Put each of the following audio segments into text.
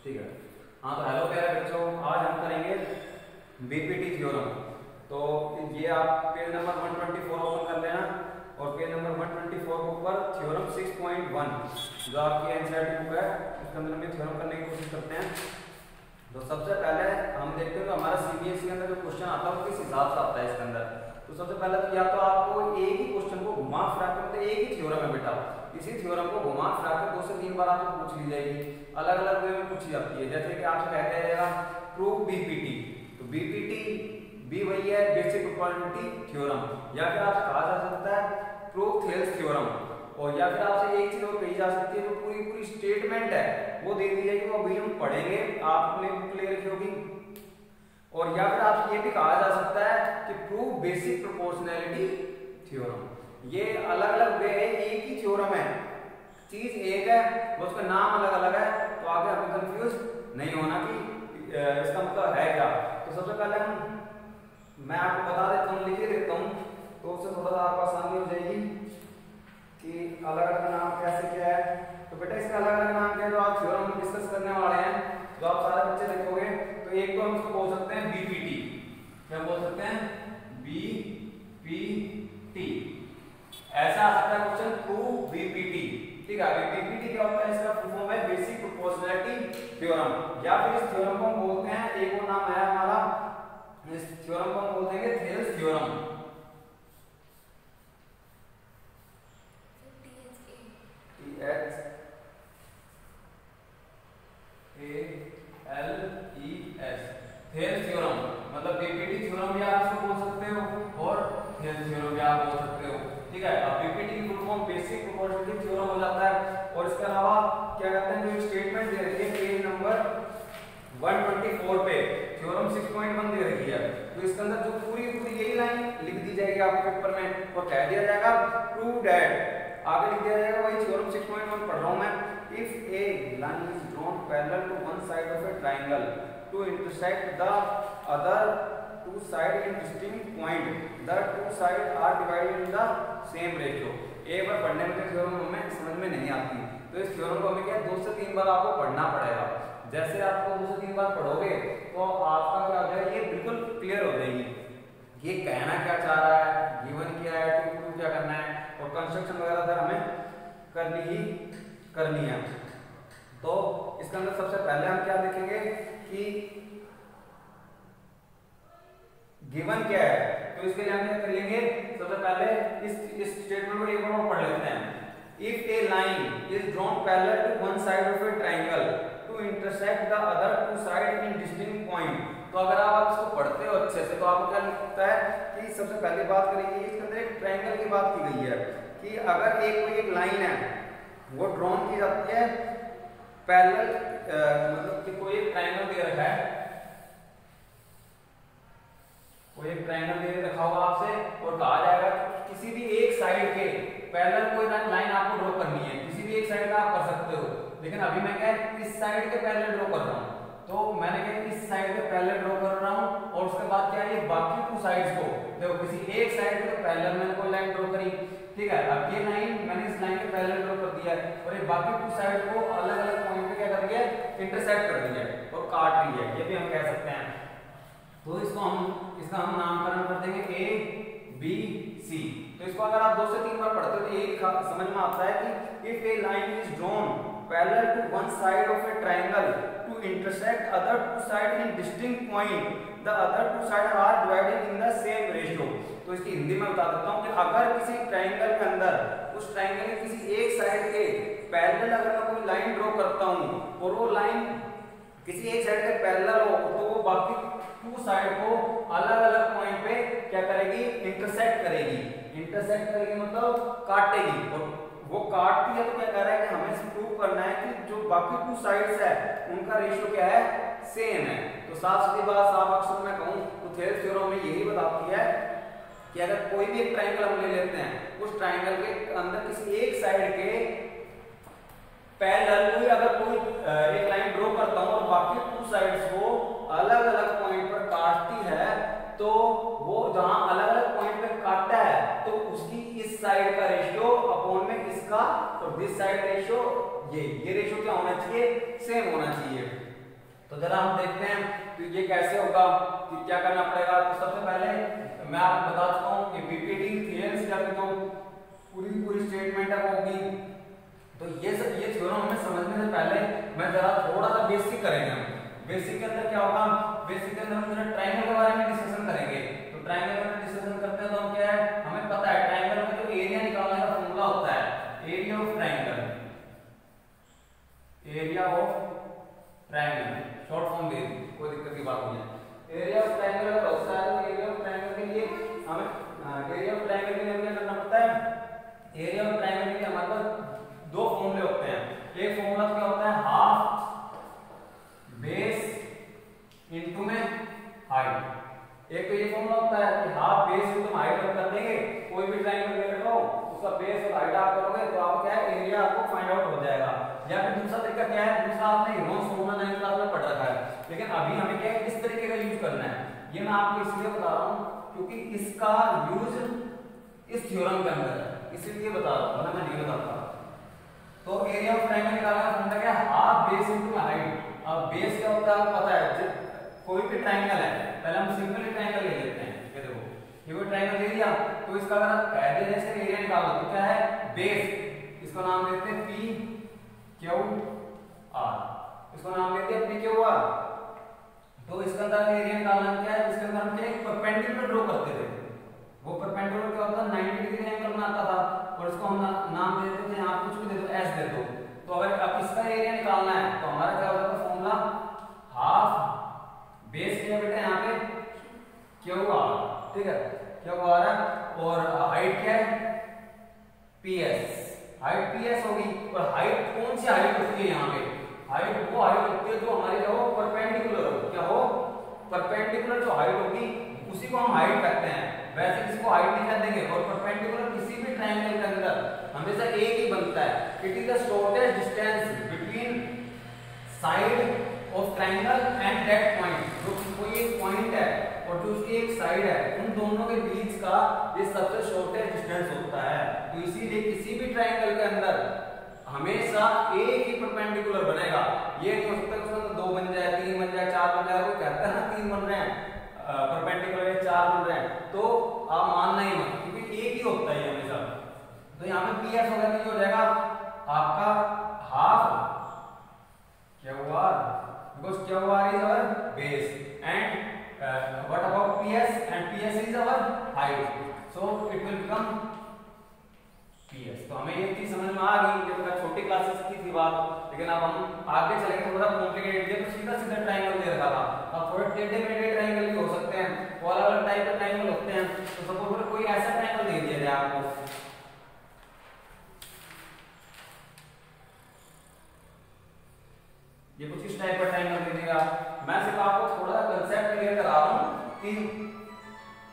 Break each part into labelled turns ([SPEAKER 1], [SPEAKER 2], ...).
[SPEAKER 1] ठीक है। हाँ, तो हेलो प्यारे बच्चों, आज हम करेंगे बीपीटी थ्योरम। तो ये आप पेज नंबर 124 ओपन कर लेना और पेज नंबर 124 के ऊपर थ्योरम 6.1 जो आपकी एनसीईआरटी बुक है उसके अंदर में थ्योरम करने की कोशिश करते हैं। तो सबसे पहले हम देखते हैं तो हमारा सीबीएसई के अंदर जो क्वेश्चन आता है वो किस हिसाब से आता है इसके अंदर। तो सबसे पहले तो या तो आपको एक ही क्वेश्चन को घुमा फिरा के, मतलब एक ही थ्योरम है बेटा, इसी थ्योरम को घुमा फिरा के 2 से 3 बार आपको पूछ ली जाएगी, अलग अलग वे में पूछी जाती है। जैसे कि आपसे कहते हैं प्रूव बीपीटी, तो बीपीटी बी वही है बेसिक प्रोबेबिलिटी थ्योरम, या फिर आपसे कहा जा सकता है प्रूव थेल्स थ्योरम, और या फिर आपसे एक चीज और कही जा सकती है जो पूरी स्टेटमेंट है वो दे दी जाएगी, वो अभी हम पढ़ेंगे, आपने बुक ले रखी होगी। और या फिर आपसे ये भी कहा जा सकता है कि प्रूव बेसिक प्रोपोर्शनैलिटी थ्योरम। ये अलग अलग वे है, एक ही थ्योरम है, चीज एक है, उसका नाम अलग अलग है, तो आगे हमें कंफ्यूज नहीं होना कि इसका मतलब है क्या। तो सबसे पहले मैं आपको बता देता हूँ, लिख देता हूँ, तो उससे थोड़ा सा आपको आसानी हो जाएगी कि अलग अलग नाम कैसे क्या है। तो बेटा इसका अलग अलग नाम क्या है जो आज थ्योरम हम डिस्कस करने वाले हैं, जो आप सारे बच्चे देखोगे। तो एक तो हम इसको बोल सकते हैं बीपीटी, क्या बोल सकते हैं, बीपीटी। ऐसा आ सकता है क्वेश्चन प्रूव बीपीटी, ठीक है। बीपीटी क्या होता है, इसका फुल फॉर्म है बेसिक प्रोपोर्शनैलिटी थ्योरम, या फिर इस थ्योरम को हम बोलते हैं, एक और नाम है हमारा, इस थ्योरम को हम बोलते हैं थेल्स थ्योरम। थेल्स थ्योरम मतलब बीपीटी थ्योरम भी आप इसको बोल सकते हो और थेल्स थ्योरम भी आप बोल सकते हो, ठीक है। अब बीपीटी की full form basic proportionality theorem हो जाता है। और इसके अलावा क्या कहते हैं, जो स्टेटमेंट दे रखी है पेज नंबर 124 पे थ्योरम 6.1 दे रखी है, तो इसके अंदर जो पूरी यही लाइन लिख दी जाएगी आपके पेपर में और कह दिया जाएगा प्रूव दैट, आगे लिख दिया जाएगा वही थ्योरम 6.1 पढ़ रहा हूं मैं। If a line is drawn parallel to one side of a triangle to intersect the other two side in distinct point, the two side are divided in the same ratio. एक बार पढ़ने में theorem हमें समझ में नहीं आती, तो इस थ्योरम को हमें क्या 2 से 3 बार आपको पढ़ना पड़ेगा। जैसे आपको 2 से 3 बार पढ़ोगे तो आपका क्या हो जाएगा, ये बिल्कुल क्लियर हो जाएगी, ये कहना क्या चाह रहा है, गिवन क्या है, टू प्रूव क्या करना है, और कंस्ट्रक्शन वगैरह फिर हमें करनी है। तो इसके अंदर सबसे पहले हम क्या देखेंगे कि गिवन क्या है, तो इसके लिए हम क्या कर लेंगे, सबसे पहले इस स्टेटमेंट को एक बार पढ़ लेते हैं। If a line is drawn parallel to one side of a triangle to intersect the other two side in distinct point, तो अगर आप इसको पढ़ते हो अच्छे से तो आपको क्या लगता है कि सबसे पहले बात करेंगे इसके अंदर एक ट्रायंगल की बात की गई है कि अगर कोई एक लाइन है वो ड्रॉन की जाती है पैरेलल, मतलब कि कोई एक ट्रायंगल दे रखा है, कोई एक ट्रायंगल दे रखा होगा आपसे और कहा जाएगा किसी भी एक साइड के पैरेलल कोई लाइन आपको ड्रॉ करनी है, किसी भी एक साइड का आप कर सकते हो, लेकिन अभी मैं क्या इस साइड के पैरेलल ड्रॉ कर रहा हूं, तो मैंने क्या इस साइड के पैरेलल ड्रॉ कर रहा हूं और उसके बाद क्या है, ये बाकी 2 साइड्स को देखो, किसी एक साइड के पैरेलल मैंने कोई लाइन ड्रॉ करी, ठीक है। अब ये लाइन मैंने इस लाइन के पैरेलल ड्रॉ कर दिया है और ये बाकी 2 साइड को अलग अलग पॉइंट पे क्या कर दिया है, इंटरसेक्ट कर दिया है और काट रही है, ये भी हम कह सकते हैं। तो इसका हम नामकरण कर देंगे ए बी सी। तो इसको अगर आप 2 से 3 बार पढ़ते हो तो ये समझ में आता है कि if a line is drawn parallel to one side of a triangle to intersect other 2 side in distinct point, the other 2 side are divided in the same ratio. तो इसकी हिंदी में बता देता हूं कि अगर किसी ट्रायंगल के अंदर उस ट्रायंगल के किसी एक साइड के पैरेलल अगर मैं कोई लाइन ड्रॉ करता हूं और वो लाइन किसी एक साइड के पैरेलल हो तो वो बाकी 2 साइड को अलग अलग पॉइंट पे क्या करेगी, इंटरसेक्ट करेगी मतलब काटेगी, और वो काटती है तो क्या कह रहा है कि हमें प्रूव करना है कि जो बाकी 2 साइड्स है उनका रेशियो क्या है, सेम है। तो साफ सीधी बात, साफ अक्षर में कहूं तो थेल्स थ्योरम में यही बताती है कि अगर कोई भी एक ट्रायंगल हम ले लेते हैं, उस ट्रायंगल के अंदर किसी एक साइड के पैरेलल अगर कोई एक लाइन ड्रॉ करता हूं और बाकी 2 साइड्स को अलग अलग पॉइंट पर काटती है, तो वो जहां अलग अलग पॉइंट पे काटता है तो उसकी इस साइड का रेशियो अपॉन में इसका और दिस साइड रेशियो, ये रेशियो क्या होना चाहिए, सेम होना चाहिए। तो जरा हम देखते हैं तो ये कैसे होगा कि क्या करना पड़ेगा। तो सबसे पहले मैं आपको बता चुका हूँ कि पीपीटी थ्योरम्स का जो पूरी स्टेटमेंट है वो होगी। तो ये थ्योरम हमें समझने से पहले मैं जरा थोड़ा सा बेसिक करेंगे। हम बेसिक के अंदर क्या होगा, बेसिक के अंदर हम जरा ट्रायंगल के बारे में डिस्कशन करेंगे। तो ट्रायंगल में डिस्कशन करते हैं तो हम क्या है, हमें पता है ट्रायंगल में जो एरिया निकालने का फॉर्मूला होता है, area of triangle, area of triangle short form दे दी, कोई दिक्कत की बात नहीं है। एरिया ऑफ ट्रायंगल अगर होता है तो एरिया ऑफ ट्रायंगल के लिए हमें एरिया ऑफ ट्रायंगल के लिए क्या करना पड़ता है, एरिया ऑफ ट्रायंगल के लिए हमारे पास दो फॉर्मूले होते हैं। एक फॉर्मूला क्या होता है, हाफ बेस इनटू में हाइट। एक तो ये फॉर्मूला होता है कि हाफ बेस इनटू हाइट हम कर देंगे, कोई भी ट्रायंगल ले लो उसका बेस और हाइट आप करोगे तो आपको क्या है, एरिया आपको फाइंड आउट हो जाएगा। या फिर दूसरा तरीका क्या है, दूसरा आपने यूनिट्स फॉर्मूला 9th क्लास में पढ़ रखा है, लेकिन अभी हमें क्या है इस तरीके का यूज करना है। ये मैं आपको इसलिए बता रहा हूं क्योंकि इसका यूज इस थ्योरम के अंदर है, इसलिए बता रहा हूं, वरना मैं नहीं बताता। तो एरिया ऑफ ट्रायंगल निकालना है, फॉर्मूला क्या है, हाफ बेस इनटू हाइट। अब बेस क्या होता है आपको पता है, कोई भी ट्रायंगल है, पहले हम सिंपल ट्रायंगल ले लेते हैं। ये देखो ये कोई ट्रायंगल ले लिया, तो इसका अगर आप कह दे जैसे एरिया निकालो तो क्या है, बेस, इसको नाम देते हैं पी क्यू आर, इसको नाम देते हैं पी क्यू आर। तो इसके अंदर एरिया निकालना क्या है, इसके अंदर हम क्या एक परपेंडिकुलर ड्रॉ करते थे। वो परपेंडिकुलर क्या होता है, 90 डिग्री एंगल बनाता था, और इसको हम नाम दे देते थे, यहाँ कुछ भी दे दो, एस दे दो। तो अगर अब इसका एरिया निकालना है तो हमारा क्या हो जाता है फॉर्मूला, हाफ बेस क्या बेटा यहाँ पे क्यू आर, ठीक है, क्यू आर है, और हाइट क्या है, P S, height P S होगी। और हाइट कौन सी हाइट होती है यहाँ पे, हाइट वो हाइट होती है जो हमारी क्या हो, परपेंडिकुलर हो, क्या हो, परपेंडिकुलर जो हाइट होगी उसी को हम हाइट कहते हैं। वैसे इसको हाइट नहीं कह देंगे, और परपेंडिकुलर किसी भी ट्रायंगल के अंदर हमेशा एक ही बनता है, it is the shortest distance between side of triangle and that point. जो कोई एक पॉइंट है और जो उसकी एक साइड है, उन दोनों के बीच का ये सबसे शॉर्टेस्ट डिस्टेंस होता है। तो इसीलिए किसी भी ट्रायंगल के अंदर हमेशा एक ही परपेंडिकुलर बनेगा। ये नहीं हो सकता उसके अंदर 2 बन जाए, 3 बन जाए, 4 बन जाए, कोई कहता है ना 3 बन रहे हैं परपेंडिकुलर, 4 बन रहे हैं, तो आप मानना ही मत, क्योंकि एक ही होता है हमेशा। तो यहाँ पे पी एस होगा, हो जाएगा आपका half Q R, because Q R is our base and what about P S, and P S is our height, so it will become PS. तो हमें ये चीज समझ में आ गई, ये तो छोटी क्लासेस की थी बात, लेकिन अब हम आगे चलेंगे थोड़ा कॉम्प्लिकेटेड। ये तो सीधा सीधा ट्रायंगल दे रखा था, अब थोड़े टेढ़े मेढ़े ट्रायंगल भी हो सकते हैं, वो अलग अलग टाइप के ट्रायंगल होते हैं। तो सपोज कोई ऐसा ट्रायंगल दे दिया जाए आपको, ये कुछ इस टाइप का ट्रायंगल दे देगा। मैं सिर्फ आपको थोड़ा कंसेप्ट क्लियर करा रहा हूं कि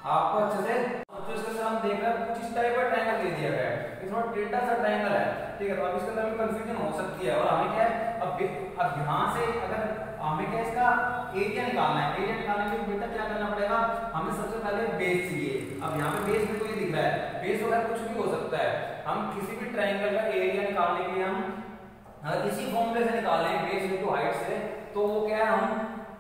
[SPEAKER 1] आपको अच्छे से, तो इसके अंदर हम देख रहे हैं कुछ इस टाइप का ट्रायंगल दे दिया गया है, थोड़ा टेढ़ा सा ट्रायंगल है, ठीक है। तो अब इसके अंदर भी कंफ्यूजन हो सकती है, और हमें क्या है अब यहां से अगर हमें क्या इसका एरिया निकालना है, एरिया निकालने के लिए बेटा क्या करना पड़ेगा, हमें सबसे पहले बेस चाहिए। अब यहाँ पे बेस में तो ये दिख रहा है, बेस वगैरह कुछ भी हो सकता है। हम किसी भी ट्रायंगल का एरिया निकालने के लिए हम अगर इसी फॉर्मूले से निकालें बेस इनटू हाइट से, तो वो क्या है हम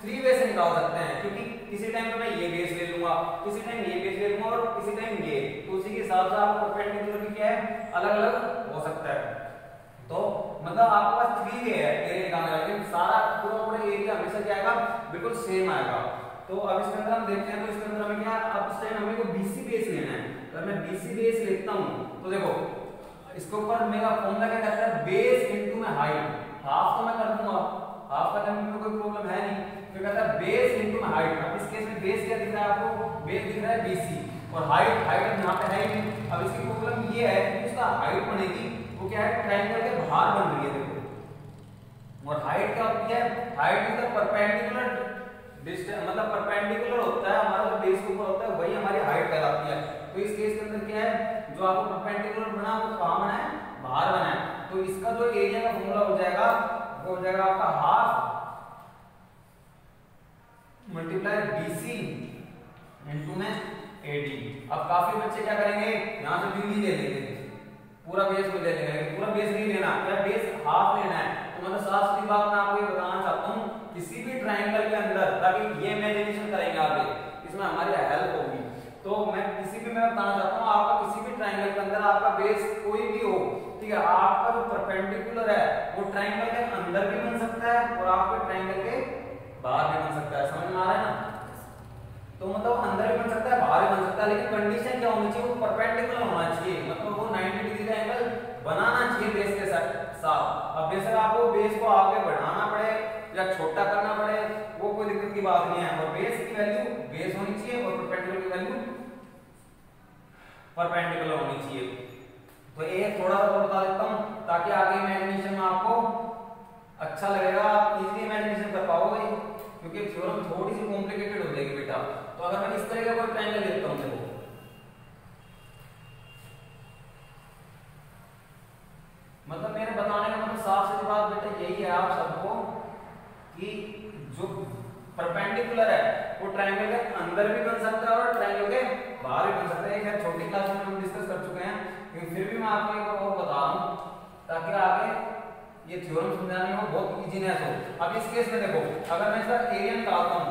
[SPEAKER 1] 3 वे से निकाल सकते हैं, क्योंकि किसी टाइम पे मैं ये बेस ले लूंगा, किसी टाइम ये बेस ले लूंगा, और किसी टाइम ये, तो उसी के हिसाब से आप परपेंडिकुलर भी क्या है अलग अलग हो सकता है। तो मतलब आपके पास 3 वे है एरिया निकालने का, लेकिन सारा पूरा एरिया हमेशा क्या आएगा, बिल्कुल सेम आएगा। तो अब इसके अंदर हम देखते हैं, तो इसके अंदर हमें क्या, अब इस टाइम हमें को बीसी बेस लेना है। अगर मैं बीसी बेस लेता हूं तो देखो इसके ऊपर मेरा फॉर्मूला क्या कहता है, बेस इनटू में हाइट। हाफ तो मैं कर दूंगा, हाफ का करने में कोई प्रॉब्लम है नहीं, फिर कहता है बेस इनटू में हाइट। अब इस केस में बेस क्या दिख रहा है आपको, बेस दिख रहा है बीसी, और हाइट यहाँ पे है ही नहीं। अब इसकी प्रॉब्लम ये है कि इसका हाइट बनेगी वो क्या है, ट्रायंगल के बाहर बन रही है, देखो। और हाइट क्या होती है, height is the perpendicular distance, मतलब परपेंडिकुलर होता है हमारा जो बेस के ऊपर होता है, वही हमारी हाइट कहलाती है। तो इस केस के अंदर क्या है, जो आपको परपेंडिकुलर बना वो कहां बना है, बाहर बना है। तो इसका जो एरिया का फॉर्मूला हो जाएगा वो हो जाएगा आपका हाफ मल्टीप्लाई बीसी इनटू में एडी। अब काफी बच्चे क्या करेंगे, यहां से बीडी ले लेंगे, पूरा बेस में ले लेंगे, पूरा बेस नहीं लेना, क्या बेस हाफ लेना है। तो मतलब साफ सीधी बात मैं आपको ये बताना चाहता हूं, किसी भी हमारी हेल्प होगी। तो मैं बताना चाहता हूँ, आपका किसी भी ट्रायंगल के अंदर आपका बेस कोई भी हो, ठीक है, आपका जो परपेंडिकुलर है वो ट्रायंगल के अंदर भी बन सकता है और आपके ट्रायंगल के बाहर भी बन सकता है। समझ में आ रहा है ना? तो मतलब अंदर भी बन सकता है, बाहर भी बन सकता है, लेकिन कंडीशन क्या होनी चाहिए, वो परपेंडिकुलर होना चाहिए, मतलब वो 90 डिग्री का एंगल बनाना चाहिए बेस के साथ। अब बेशक आपको बेस को आगे बढ़ाना पड़े या छोटा करना पड़े, वो कोई दिक्कत की बात नहीं है। और बेस की वैल्यू बेस होनी चाहिए और परपेंडिकुलर की वैल्यू परपेंडिकुलर होनी चाहिए। तो एक थोड़ा सा और बता देता हूं ताकि आगे इमेजिनेशन में आपको अच्छा लगेगा, आप इजीली इमेजिनेशन कर पाओगे, क्योंकि थ्योरम थोड़ी सी कॉम्प्लिकेटेड हो जाएगी बेटा। तो अगर मैं इस तरह का कोई ट्रायंगल लेता हूं, देखो मतलब मेरे बताने का मतलब साफ सीधी बात बेटा यही है आप सबको कि जो परपेंडिकुलर है वो ट्रायंगल के अंदर भी बन सकता है और ट्रायंगल के बाहर भी बन सकता है। खैर छोटी क्लास में हम डिस्कस कर चुके हैं, लेकिन फिर भी मैं आपको एक और बता रहा हूं ताकि आगे ये थ्योरम समझाने में बहुत इजीनेस हो। अब इस केस में देखो, अगर मैं इसका एरिया निकालता हूं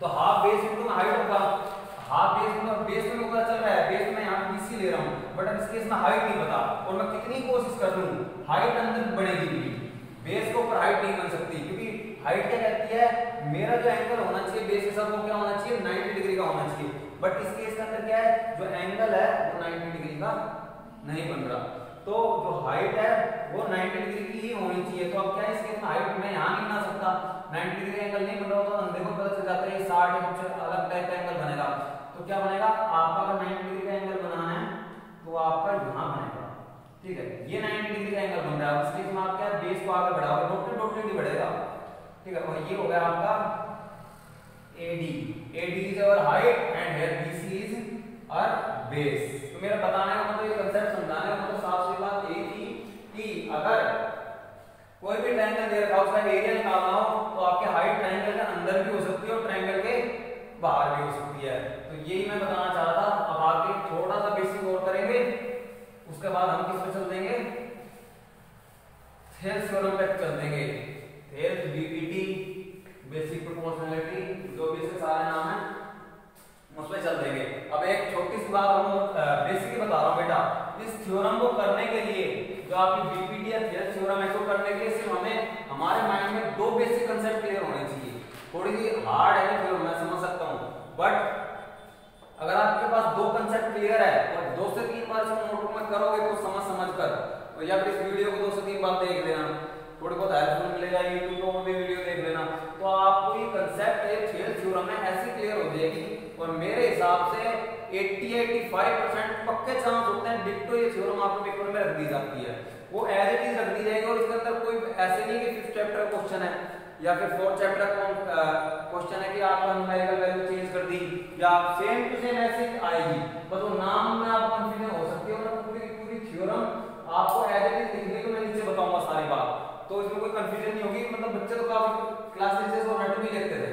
[SPEAKER 1] तो हाफ बेस इंटू हाइट होगा, हाफ बेस इंटू बेस में पता चल रहा है, बेस में यहां BC ले रहा हूं, बट अब इस केस में हाइट नहीं पता और मैं कितनी कोशिश कर लूं हाइट अंदर बढ़ेगी, बेस के ऊपर हाइट नहीं बन सकती, क्योंकि हाइट क्या कहती है, मेरा जो एंगल होना चाहिए बेस के साथ वो क्या होना चाहिए, 90 डिग्री का होना चाहिए। बट इस केस के अंदर क्या है, जो एंगल है वो 90 डिग्री का नहीं बन रहा, तो जो हाइट है वो 90 डिग्री की ही होनी चाहिए। तो अब क्या है, इस केस में हाइट मैं यहां नहीं बना सकता, 90 डिग्री एंगल नहीं बन रहा होता, तो देखो पता चल जाता है 60 या कुछ अलग टाइप का एंगल बनेगा। तो क्या बनेगा, आपका अगर 90 डिग्री का एंगल बनाना है तो आपका यहां बनेगा, ठीक है, ये 90 डिग्री का एंगल बन रहा है। इस केस में आप क्या बेस को आगे बढ़ाओगे, डॉटेड नहीं बढ़ेगा, ठीक है, और ये हो गया आपका AD is our height and here BC is our base. तो मेरा बताने का मतलब, ये कांसेप्ट समझाने का मतलब साफ सी बात यही थी कि अगर कोई भी ट्रायंगल दे रखा है उसका एरिया निकालना हो तो आपके हाइट ट्रायंगल के अंदर भी हो सकती है और ट्रायंगल के बाहर भी हो सकती है। तो यही मैं बताना चाह रहा था। अब आगे थोड़ा सा बेसिक और करेंगे, उसके बाद हम किस पे चल देंगे, थेल्स थ्योरम पे चल देंगे, थेल्स BPT बेसिक प्रोपोर्शनैलिटी, जो भी इसके सारे नाम हैं उस पे चल देंगे। अब एक छोटी सी बात हम बेसिक बता रहा हूं बेटा, इस थ्योरम को करने के लिए जो आपकी BPT या थेल्स थ्योरम है, इसको करने के लिए सिर्फ हमें हमारे माइंड में दो बेसिक कांसेप्ट क्लियर होने चाहिए। थोड़ी सी हार्ड है थ्योरम, मैं समझ सकता हूं, बट अगर आपके पास दो कांसेप्ट क्लियर है और 2 से 3 बार इसको नोटबुक में करोगे तो समझ कर, या फिर इस वीडियो को 2 से 3 बार देख लेना, थोड़ी बहुत हेल्पफुल मिलेगा, YouTube पर भी वीडियो देख लेना, तो आपको ये कांसेप्ट एक थेल्स थ्योरम में ऐसे क्लियर हो जाएगी। और मेरे हिसाब से 80-85% पक्के चांस होते हैं डिक्टो ये थ्योरम आपको पेपर में रख दी जाती है, वो एज इट इज रख दी जाएगी। और इसके अंदर कोई ऐसे नहीं कि 5th चैप्टर का क्वेश्चन है या फिर 4th चैप्टर का क्वेश्चन है कि आपका न्यूमेरिकल वैल्यू चेंज कर दी या सेम टू सेम ऐसे आएगी, बस वो नाम में आप कंफ्यूजन हो सकती है। और पूरी थ्योरम आपको एज इट इज लिखने को मैं नीचे बताऊंगा सारी बात, तो इसमें कोई कंफ्यूजन नहीं होगी। मतलब बच्चे तो काफी क्लास टीचर्स और रट भी लेते थे,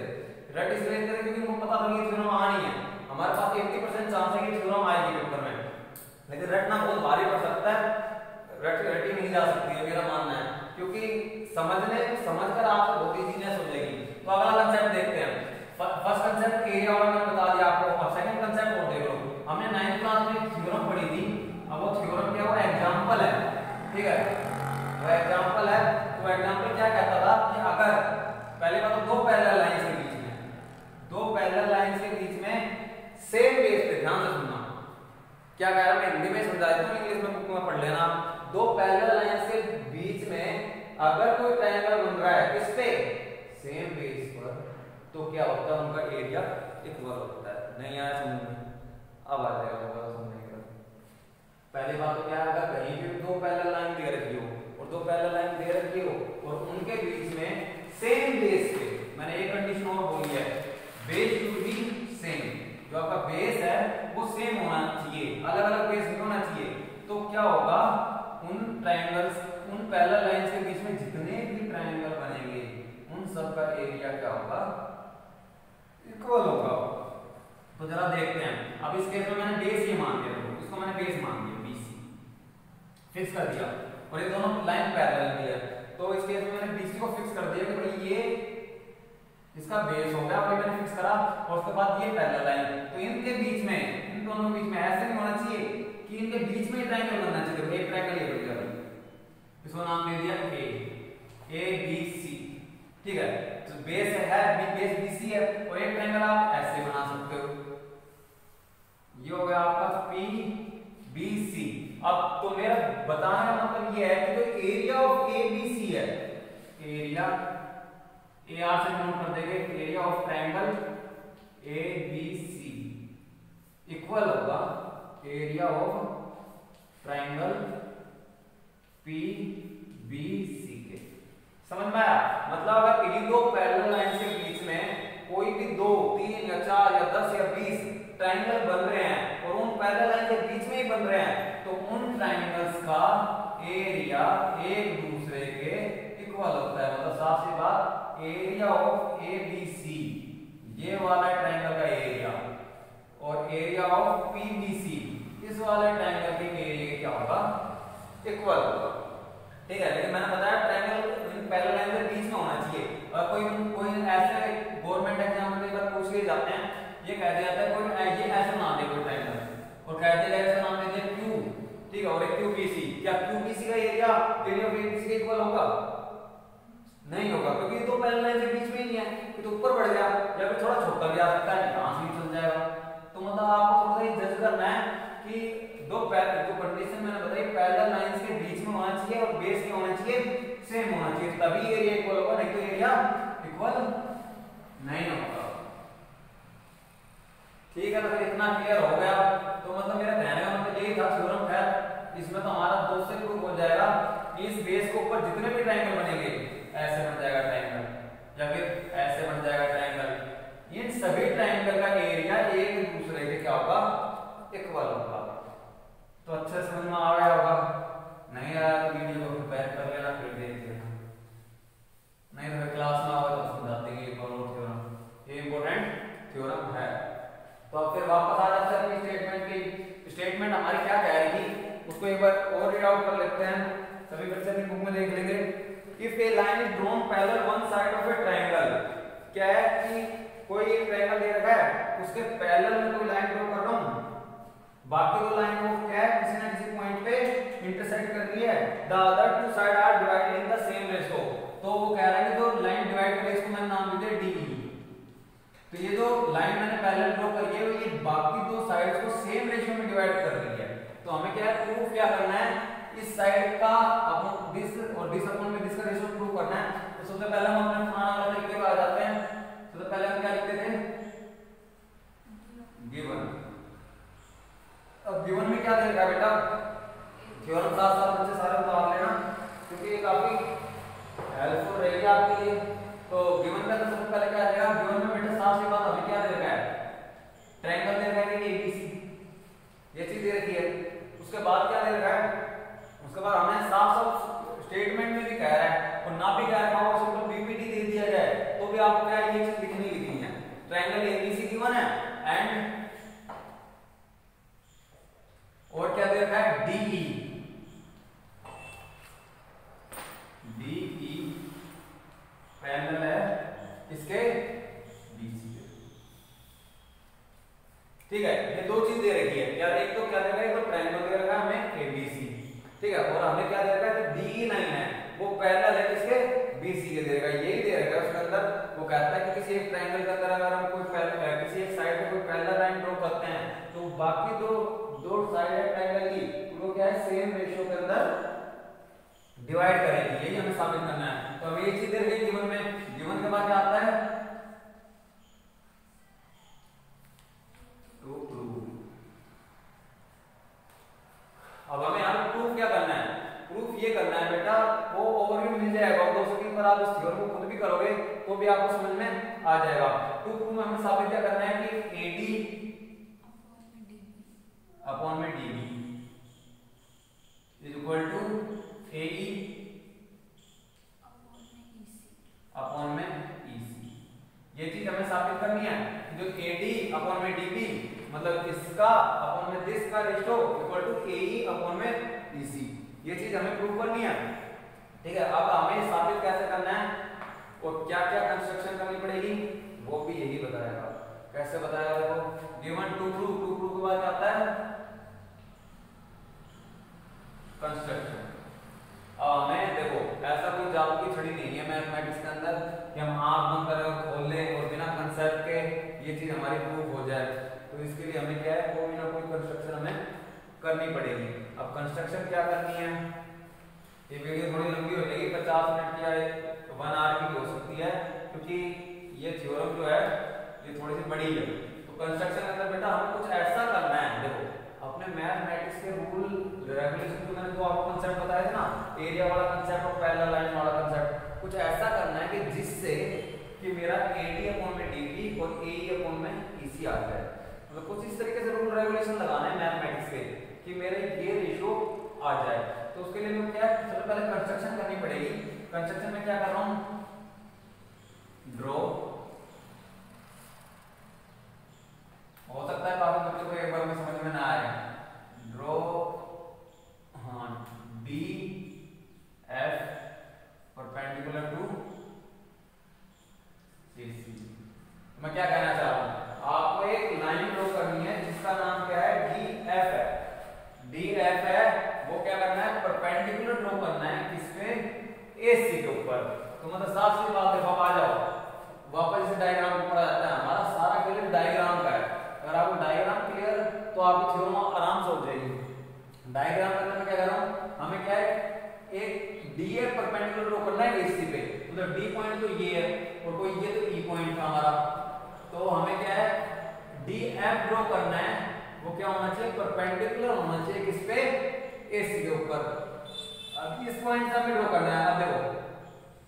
[SPEAKER 1] रट इसलिए लेते थे क्योंकि उनको पता था कि थ्योरम आनी है, हमारे पास 80% चांस है कि थ्योरम आएगी पेपर में, लेकिन रटना बहुत भारी पड़ सकता है, रटी नहीं जा सकती है मेरा मानना है, क्योंकि समझकर आपको बहुत इजीनेस हो जाएगी। तो अगला कांसेप्ट देखते हैं। फर्स्ट कांसेप्ट एरिया वाला मैंने बता दिया आपको। अब सेकंड कांसेप्ट और देख लो, हमने 9th क्लास में थ्योरम पढ़ी थी, अब वो थ्योरम क्या हुआ, एग्जांपल है, ठीक है, वो एग्जांपल है। तो एग्जांपल क्या कहता था कि अगर पहले बात तो दो पैरेलल लाइंस के बीच में, दो पैरेलल लाइंस के बीच में सेम बेस पे, ध्यान से सुनना क्या कह रहा है, मैं हिंदी में समझा देता हूं, इंग्लिश में बुक में पढ़ लेना। दो पैरेलल लाइंस के बीच में अगर कोई ट्रायंगल बन रहा है किस पे, सेम बेस पर, तो क्या होता है, उनका एरिया इक्वल होता है। नहीं आया समझ में, अब आ जाएगा होगा समझने का। पहली बात तो क्या है, अगर कहीं भी दो पैरेलल लाइन दे रखी हो और दो पैरेलल लाइन दे रखी हो और उनके बीच में सेम बेस पे, मैंने एक कंडीशन और बोली है, बेस शुड बी सेम, जो आपका बेस है वो सेम होना चाहिए, अलग अलग बेस नहीं होना चाहिए। तो क्या होगा, उन ट्रायंगल्स, उन पैरेलल लाइंस के बीच में जितने भी ट्रायंगल बनेंगे उन सब का एरिया क्या होगा, इक्वल होगा। तो जरा देखते हैं। अब इस केस में मैंने बेस ये मान दिया, इसको मैंने बेस मान दिया, BC फिक्स कर दिया, और ये दोनों लाइन पैरेलल भी है, तो इस केस में मैंने BC को फिक्स कर दिया कि भाई ये इसका बेस हो गया और ये मैंने फिक्स करा और उसके बाद ये पैरेलल लाइन, तो इनके बीच में, इन दोनों के बीच में ऐसे नहीं होना चाहिए कि इनके बीच में ट्रायंगल बनना चाहिए। एक ट्रायंगल ये बन गया, इसको नाम दे दिया ए बी सी, ठीक है। तो बेस है बेस बी सी है और एक ट्रायंगल आप ऐसे बना सकते हो, ये हो गया आपका पी बी सी। अब तो मेरा बताने का मतलब ये है कि जो area of A B C है, एरिया ए आर से नोट कर देंगे, area of triangle A B C equal होगा area of triangle P B C के। समझ में आया? मतलब अगर इन्हीं दो पैरेलल लाइंस के बीच में कोई भी 2, 3 या 4 या 10 या 20 ट्रायंगल बन रहे हैं और उन पैरेलल लाइन के बीच में ही बन रहे हैं, तो उन ट्रायंगल्स का एरिया एक दूसरे के इक्वल होता है। मतलब साफ सी बात, area of A B C, ये वाला ट्रायंगल का एरिया, और area of P B C, इस वाले ट्रायंगल के एरिया क्या होगा? इक्वल होगा, ठीक है। लेकिन मैंने बताया ट्रायंगल इन पैरेलल लाइन के बीच में होना चाहिए। और कोई ऐसे गवर्नमेंट एग्जाम में एक पूछ के जाते हैं, ये कह दिया जाता है कोई ये ऐसा नाम दे कोई ट्रायंगल और कह दिया ऐसा नाम दे दिया क्यू, ठीक है, और एक क्यू बी सी। क्या क्यू बी सी का area of A B C के इक्वल होगा? नहीं होगा, क्योंकि दो पैरेलल लाइन के बीच में ही नहीं है, तो ऊपर बढ़ गया या फिर थोड़ा छोटा भी आ सकता है, यहाँ से भी चल जाएगा। तो मतलब आपको थोड़ा सा जज करना है कि दो जो कंडीशन मैंने बताई पैरेलल लाइंस के बीच में होना चाहिए और बेस क्या होना चाहिए? सेम होना चाहिए, तभी एरिया इक्वल होगा, नहीं तो एरिया इक्वल नहीं होगा। ठीक है, तो फिर इतना क्लियर हो गया। तो मतलब मेरा कहने का मतलब यही था, थ्योरम है इसमें तो हमारा 2 से प्रूव हो जाएगा कि इस बेस के ऊपर जितने भी ट्रायंगल बनेंगे, ऐसे बन जाएगा ट्रायंगल या फिर ऐसे बन जाएगा ट्रायंगल, इन सभी ट्रायंगल का एरिया एक दूसरे के क्या होगा? इक्वल होगा। तो अच्छे से समझ में आ गया होगा। नहीं आया तो वीडियो को बैक कर लेना, फिर देख लेना, नहीं तो क्लास में आओगे तो समझाते हैं ये थ्योरम, ये इंपॉर्टेंट थ्योरम है। तो अब फिर वापस आ जाते हैं अपनी स्टेटमेंट की। स्टेटमेंट हमारी क्या कह रही थी उसको एक बार और रीड आउट कर लेते हैं, सभी बच्चे अपनी बुक में देख लेंगे। If a line is drawn parallel one side of a triangle, क्या है कि कोई एक ट्रायंगल दे रखा है, उसके पैरेलल में कोई लाइन ड्रॉ कर रहा हूं, बाकी दो लाइन को क्या है किसी ना किसी पॉइंट पे इंटरसेक्ट कर रही है, the other two side are divided in the same ratio. तो वो कह रहा है कि जो लाइन डिवाइड करे इसको मैंने नाम दे दिया डी। तो ये जो लाइन मैंने पैरेलल ड्रॉ करी है ये बाकी दो साइड्स को सेम रेशियो में डिवाइड कर रही है। तो हमें क्या है प्रूफ क्या करना है, इस साइड का अपॉन दिस और दिस अपॉन में दिस का रेशियो प्रूव करना है। तो सबसे पहले हम अपने पुराना वाला तरीके पे आ जाते हैं। सबसे पहले हम क्या लिखते थे, गिवन। अब गिवन में क्या दे रखा है बेटा, थ्योरम साथ साथ बच्चे सारे उतार लेना क्योंकि ये काफी हेल्पफुल रहेगी आपके लिए। तो गिवन का सबसे पहले क्या आएगा, गिवन में बेटा साफ सी बात हमें क्या दे रखा है, ट्रायंगल दे रखा है कि एबीसी, ये चीज दे रखी है। उसके बाद क्या दे रखा है, उसके बाद हमें साफ साफ स्टेटमेंट में भी कह रहा है और ना भी कह रहा है सिंपल पीपीटी दे दिया जाए तो भी आपको क्या ये चीज लिखनी लिखनी है। ट्रायंगल एबीसी गिवन है एंड और क्या दे रखा है डीई, डीई पैरेलल है इसके बीसी पे, ठीक है। ये दो चीज दे रखी है, क्या एक तो क्या दे रखा है, तो ट्रायंगल दे रखा है हमें एबीसी, ठीक है, और हमें क्या दे रखा है कि डीई लाइन है वो पैरेलल है किसके, बीसी के दे रखा है, यही दे रखा है। उसके अंदर वो कहता है कि किसी एक ट्रायंगल के अंदर अगर हम कोई किसी एक साइड पे कोई पैरेलल लाइन ड्रॉ करते हैं तो बाकी दो साइड है ट्रायंगल की वो क्या है सेम रेशियो के अंदर डिवाइड करेगी, यही हमें साबित करना है। तो हमें ये चीज दे रखी है गिवन में, गिवन के बाद क्या आता है टू प्रूव। अब हमें यहाँ प्रूफ क्या करना है, प्रूफ ये करना है बेटा वो ओवरव्यू मिल जाएगा 203 पर, आप इस थ्योरम को खुद भी करोगे तो भी आपको समझ में आ जाएगा। टू प्रूफ में हमें साबित क्या करना है कि एडी अपॉन में DB is equal to AE upon में ईसी। ये चीज हमें साबित करनी है, जो एडी अपॉन में डीबी मतलब इसका अपॉन में दिस का ratio equal to AE upon में ईसी, ये चीज हमें प्रूव करनी है, ठीक है। अब हमें साबित कैसे करना है और क्या क्या कंस्ट्रक्शन करनी पड़ेगी वो भी यही बताएगा। कैसे बताया देखो, गिवन टू प्रूव के बाद क्या आता है कंस्ट्रक्शन। अब हमें देखो ऐसा कोई जादू की छड़ी नहीं है मैथमेटिक्स के अंदर कि हम आंख बंद करें और खोल लें और बिना कंसेप्ट के ये चीज हमारी प्रूव हो जाए। तो इसके लिए हमें क्या है कोई ना कोई कंस्ट्रक्शन हमें करनी पड़ेगी। अब कंस्ट्रक्शन क्या करनी है, ये वीडियो थोड़ी लंबी हो जाएगी, 50 मिनट या 1 आवर की हो सकती है, क्योंकि ये थ्योरम जो है ये थोड़ी सी बड़ी है। तो कंस्ट्रक्शन के अंदर बेटा हमें कुछ ऐसा करना है, देखो अपने मैथमेटिक्स के रूल रेगुलेशन जो मैंने जो आपको कंसेप्ट बताया था ना, एरिया वाला कंसेप्ट और पैरेलल लाइन वाला कंसेप्ट, कुछ ऐसा करना है कि जिससे कि मेरा AD अपॉन में DB और AE अपॉन में EC आ जाए। मतलब कुछ इस तरीके से रूल रेगुलेशन लगाना है मैथमेटिक्स के कि मेरे ये रेशियो आ जाए। तो उसके लिए मैं क्या सबसे पहले कंस्ट्रक्शन करनी पड़ेगी। कंस्ट्रक्शन में क्या कर रहा हूं, ड्रॉ, हो सकता है काफी बच्चों को एक बार में समझ में ना आए, ड्रॉ हाँ DF परपेंडिकुलर टू AC। मैं क्या कहना चाह रहा हूं, आपको एक लाइन ड्रॉ करनी है जिसका नाम क्या है DF है। DF है वो क्या करना है परपेंडिकुलर ड्रॉ करना है किसपे, AC के ऊपर। तो मतलब साफ सी बात देखो, आ जाओ वापस इस डायग्राम ऊपर आ जाता है, हमारा सारा क्लियर डायग्राम का है। अगर आपको डायग्राम क्लियर तो आपकी थ्योरम आराम से हो जाएगी। डायग्राम के अंदर मैं क्या कर रहा हूं, हमें क्या है एक DF परपेंडिकुलर ड्रॉ करना है AC पे, मतलब D पॉइंट तो ये है और कोई ये तो E पॉइंट था हमारा। तो हमें क्या है DF ड्रॉ करना है, वो क्या होना चाहिए परपेंडिकुलर होना चाहिए किस पे, AC के ऊपर। अब इस पॉइंट से हमें ड्रॉ करना है। अब देखो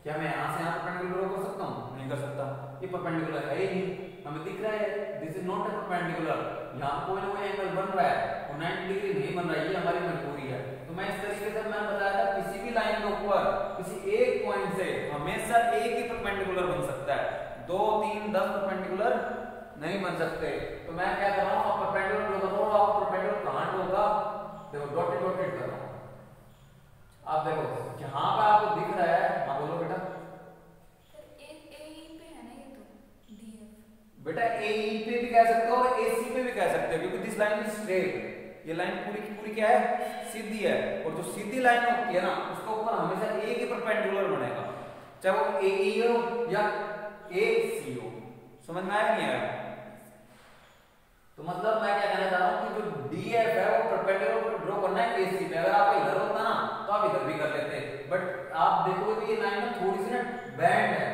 [SPEAKER 1] क्या मैं यहां से यहां परपेंडिकुलर ड्रॉ कर सकता हूं, नहीं कर सकता, ये परपेंडिकुलर है ही नहीं, हमें दिख रहा है this is not a perpendicular. यहां कोई ना कोई एंगल बन रहा है और 90 डिग्री नहीं बन रहा है, ये हमारी मजबूरी है। तो मैं इस तरीके से मैंने बताया था किसी भी लाइन के ऊपर किसी एक पॉइंट से हमेशा एक ही परपेंडिकुलर बन सकता है, 2 3 10 परपेंडिकुलर नहीं बन सकते। तो मैं क्या कर रहा हूं, परपेंडिकुलर ड्रॉ कर रहा हूं, आप परपेंडिकुलर कहां होगा, देखो डॉटेड डॉटेड कर रहा हूं। आप देखो जहां पे आपको दिख रहा है, हां बोलो बेटा, बेटा AE पे भी कह सकते हो और AC पे भी कह सकते हो, क्योंकि दिस लाइन इज स्ट्रेट, ये लाइन पूरी की पूरी क्या है सीधी है, और जो सीधी लाइन होती है ना उसके ऊपर हमेशा एक ही परपेंडिकुलर बनेगा, चाहे वो AE हो या AC हो। समझ में आया नहीं आया? तो मतलब मैं क्या कहना चाह रहा हूं कि जो DF है वो परपेंडिकुलर ड्रॉ करना है AC पे। अगर आपका इधर होता ना तो आप इधर भी कर लेते, बट आप देखोगे कि ये लाइन में थोड़ी सी ना बैंड है,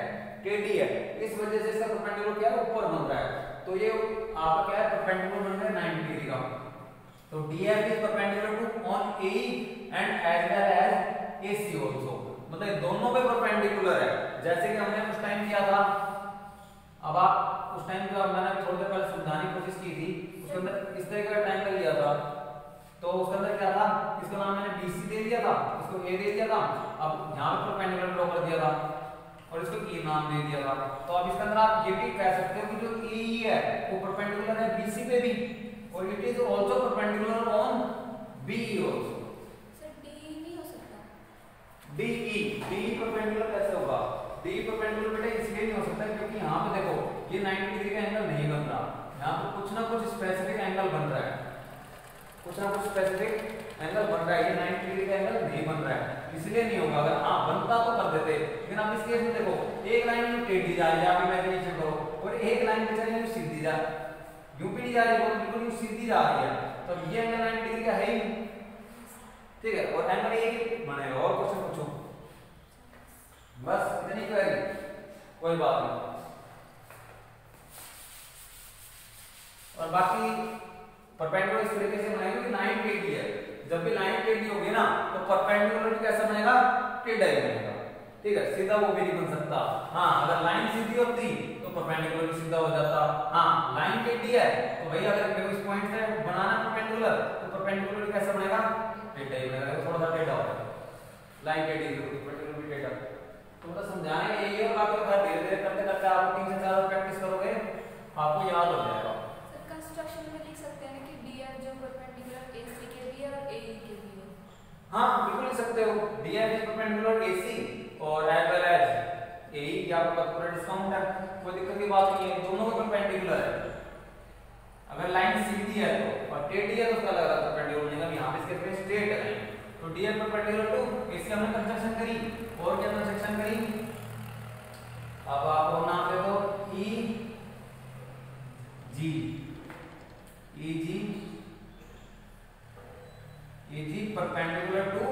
[SPEAKER 1] टेढ़ी है, इस वजह से इसका परपेंडिकुलर क्या है ऊपर बन रहा है। तो ये आपका क्या है परपेंडिकुलर बन रहा है 90 डिग्री का। तो DF is perpendicular to on AE and as well as AC also, मतलब दोनों पे परपेंडिकुलर है, जैसे कि हमने उस टाइम किया था। अब आप उस टाइम जो मैंने थोड़ी देर पहले समझाने की कोशिश की थी, उसके अंदर इस तरह का ट्रायंगल लिया था, तो उसके अंदर क्या था, इसका नाम मैंने BC दे दिया था, इसको A दे दिया था, अब यहां पे परपेंडिकुलर ड्रॉ कर दिया था और इसको E नाम दे दिया था। तो अब इसके अंदर आप ये भी कह सकते हो कि जो AE है वो परपेंडिकुलर है BC पे भी, और it is also perpendicular on BE also.
[SPEAKER 2] Sir DE नहीं हो सकता,
[SPEAKER 1] DE परपेंडिकुलर कैसे होगा, DE परपेंडिकुलर बेटा इसलिए नहीं हो सकता क्योंकि यहां पे देखो ये 90 डिग्री का एंगल नहीं बन रहा, यहां पे कुछ ना कुछ स्पेसिफिक एंगल बन रहा है, कुछ ना कुछ स्पेसिफिक एंगल बन रहा है, ये 90 डिग्री का एंगल नहीं बन रहा है, इसलिए नहीं होगा। अगर हां बनता तो कर देते, लेकिन आप इस केस में देखो एक लाइन में टेढ़ी जा रही है, आप इमेजिनेशन करो, और एक लाइन बेचारी यूं सीधी जा, यूं भी नहीं जा रही, वो बिल्कुल यूं सीधी जा रही है, तो ये एंगल 90 डिग्री का है ही नहीं, ठीक है, और एंगल एक ही बनेगा। और क्वेश्चन पूछो, बस इतनी क्वेरी, कोई बात नहीं। और बाकी परपेंडिकुलर इस तरीके से बनाएंगे कि लाइन टेढ़ी है, जब भी लाइन टेढ़ी होगी ना तो परपेंडिकुलर भी कैसा बनेगा, टेढ़ा ही बनेगा, ठीक है, सीधा वो भी नहीं बन सकता। हाँ अगर लाइन सीधी होती तो परपेंडिकुलर भी सीधा हो जाता, हाँ लाइन टेढ़ी है तो भाई अगर मेरे को इस पॉइंट से बनाना परपेंडिकुलर तो परपेंडिकुलर भी कैसा बनेगा, टेढ़ा ही बनेगा, थोड़ा सा टेढ़ा होगा, लाइन टेढ़ी है परपेंडिकुलर भी टेढ़ा। तो मतलब समझाने यही है, बाकी तो धीरे धीरे करते करते आप 3 से 4 बार प्रैक्टिस करोगे आपको याद हो जाएगा।
[SPEAKER 2] सर कंस्ट्रक्शन में लिख सकते हैं कि DF जो परपेंडिकुलर AC के भी है और AE के भी है।
[SPEAKER 1] हाँ बिल्कुल लिख सकते हो, DF इज परपेंडिकुलर AC और एज वेल एज AE या आपका पूरा डिस्काउंट है, कोई दिक्कत की बात नहीं है, दोनों को परपेंडिकुलर है। अगर लाइन सीधी है तो और टेढ़ी है तो उसका अलग अलग परपेंडिकुलर बनेगा। यहाँ पे इसके पे स्ट्रेट है लाइन, तो DL परपेंडिकुलर टू इससे हमने कंस्ट्रक्शन करी और क्या कंस्ट्रक्शन करी। अब आपको नाम दे दो EG परपेंडिकुलर टू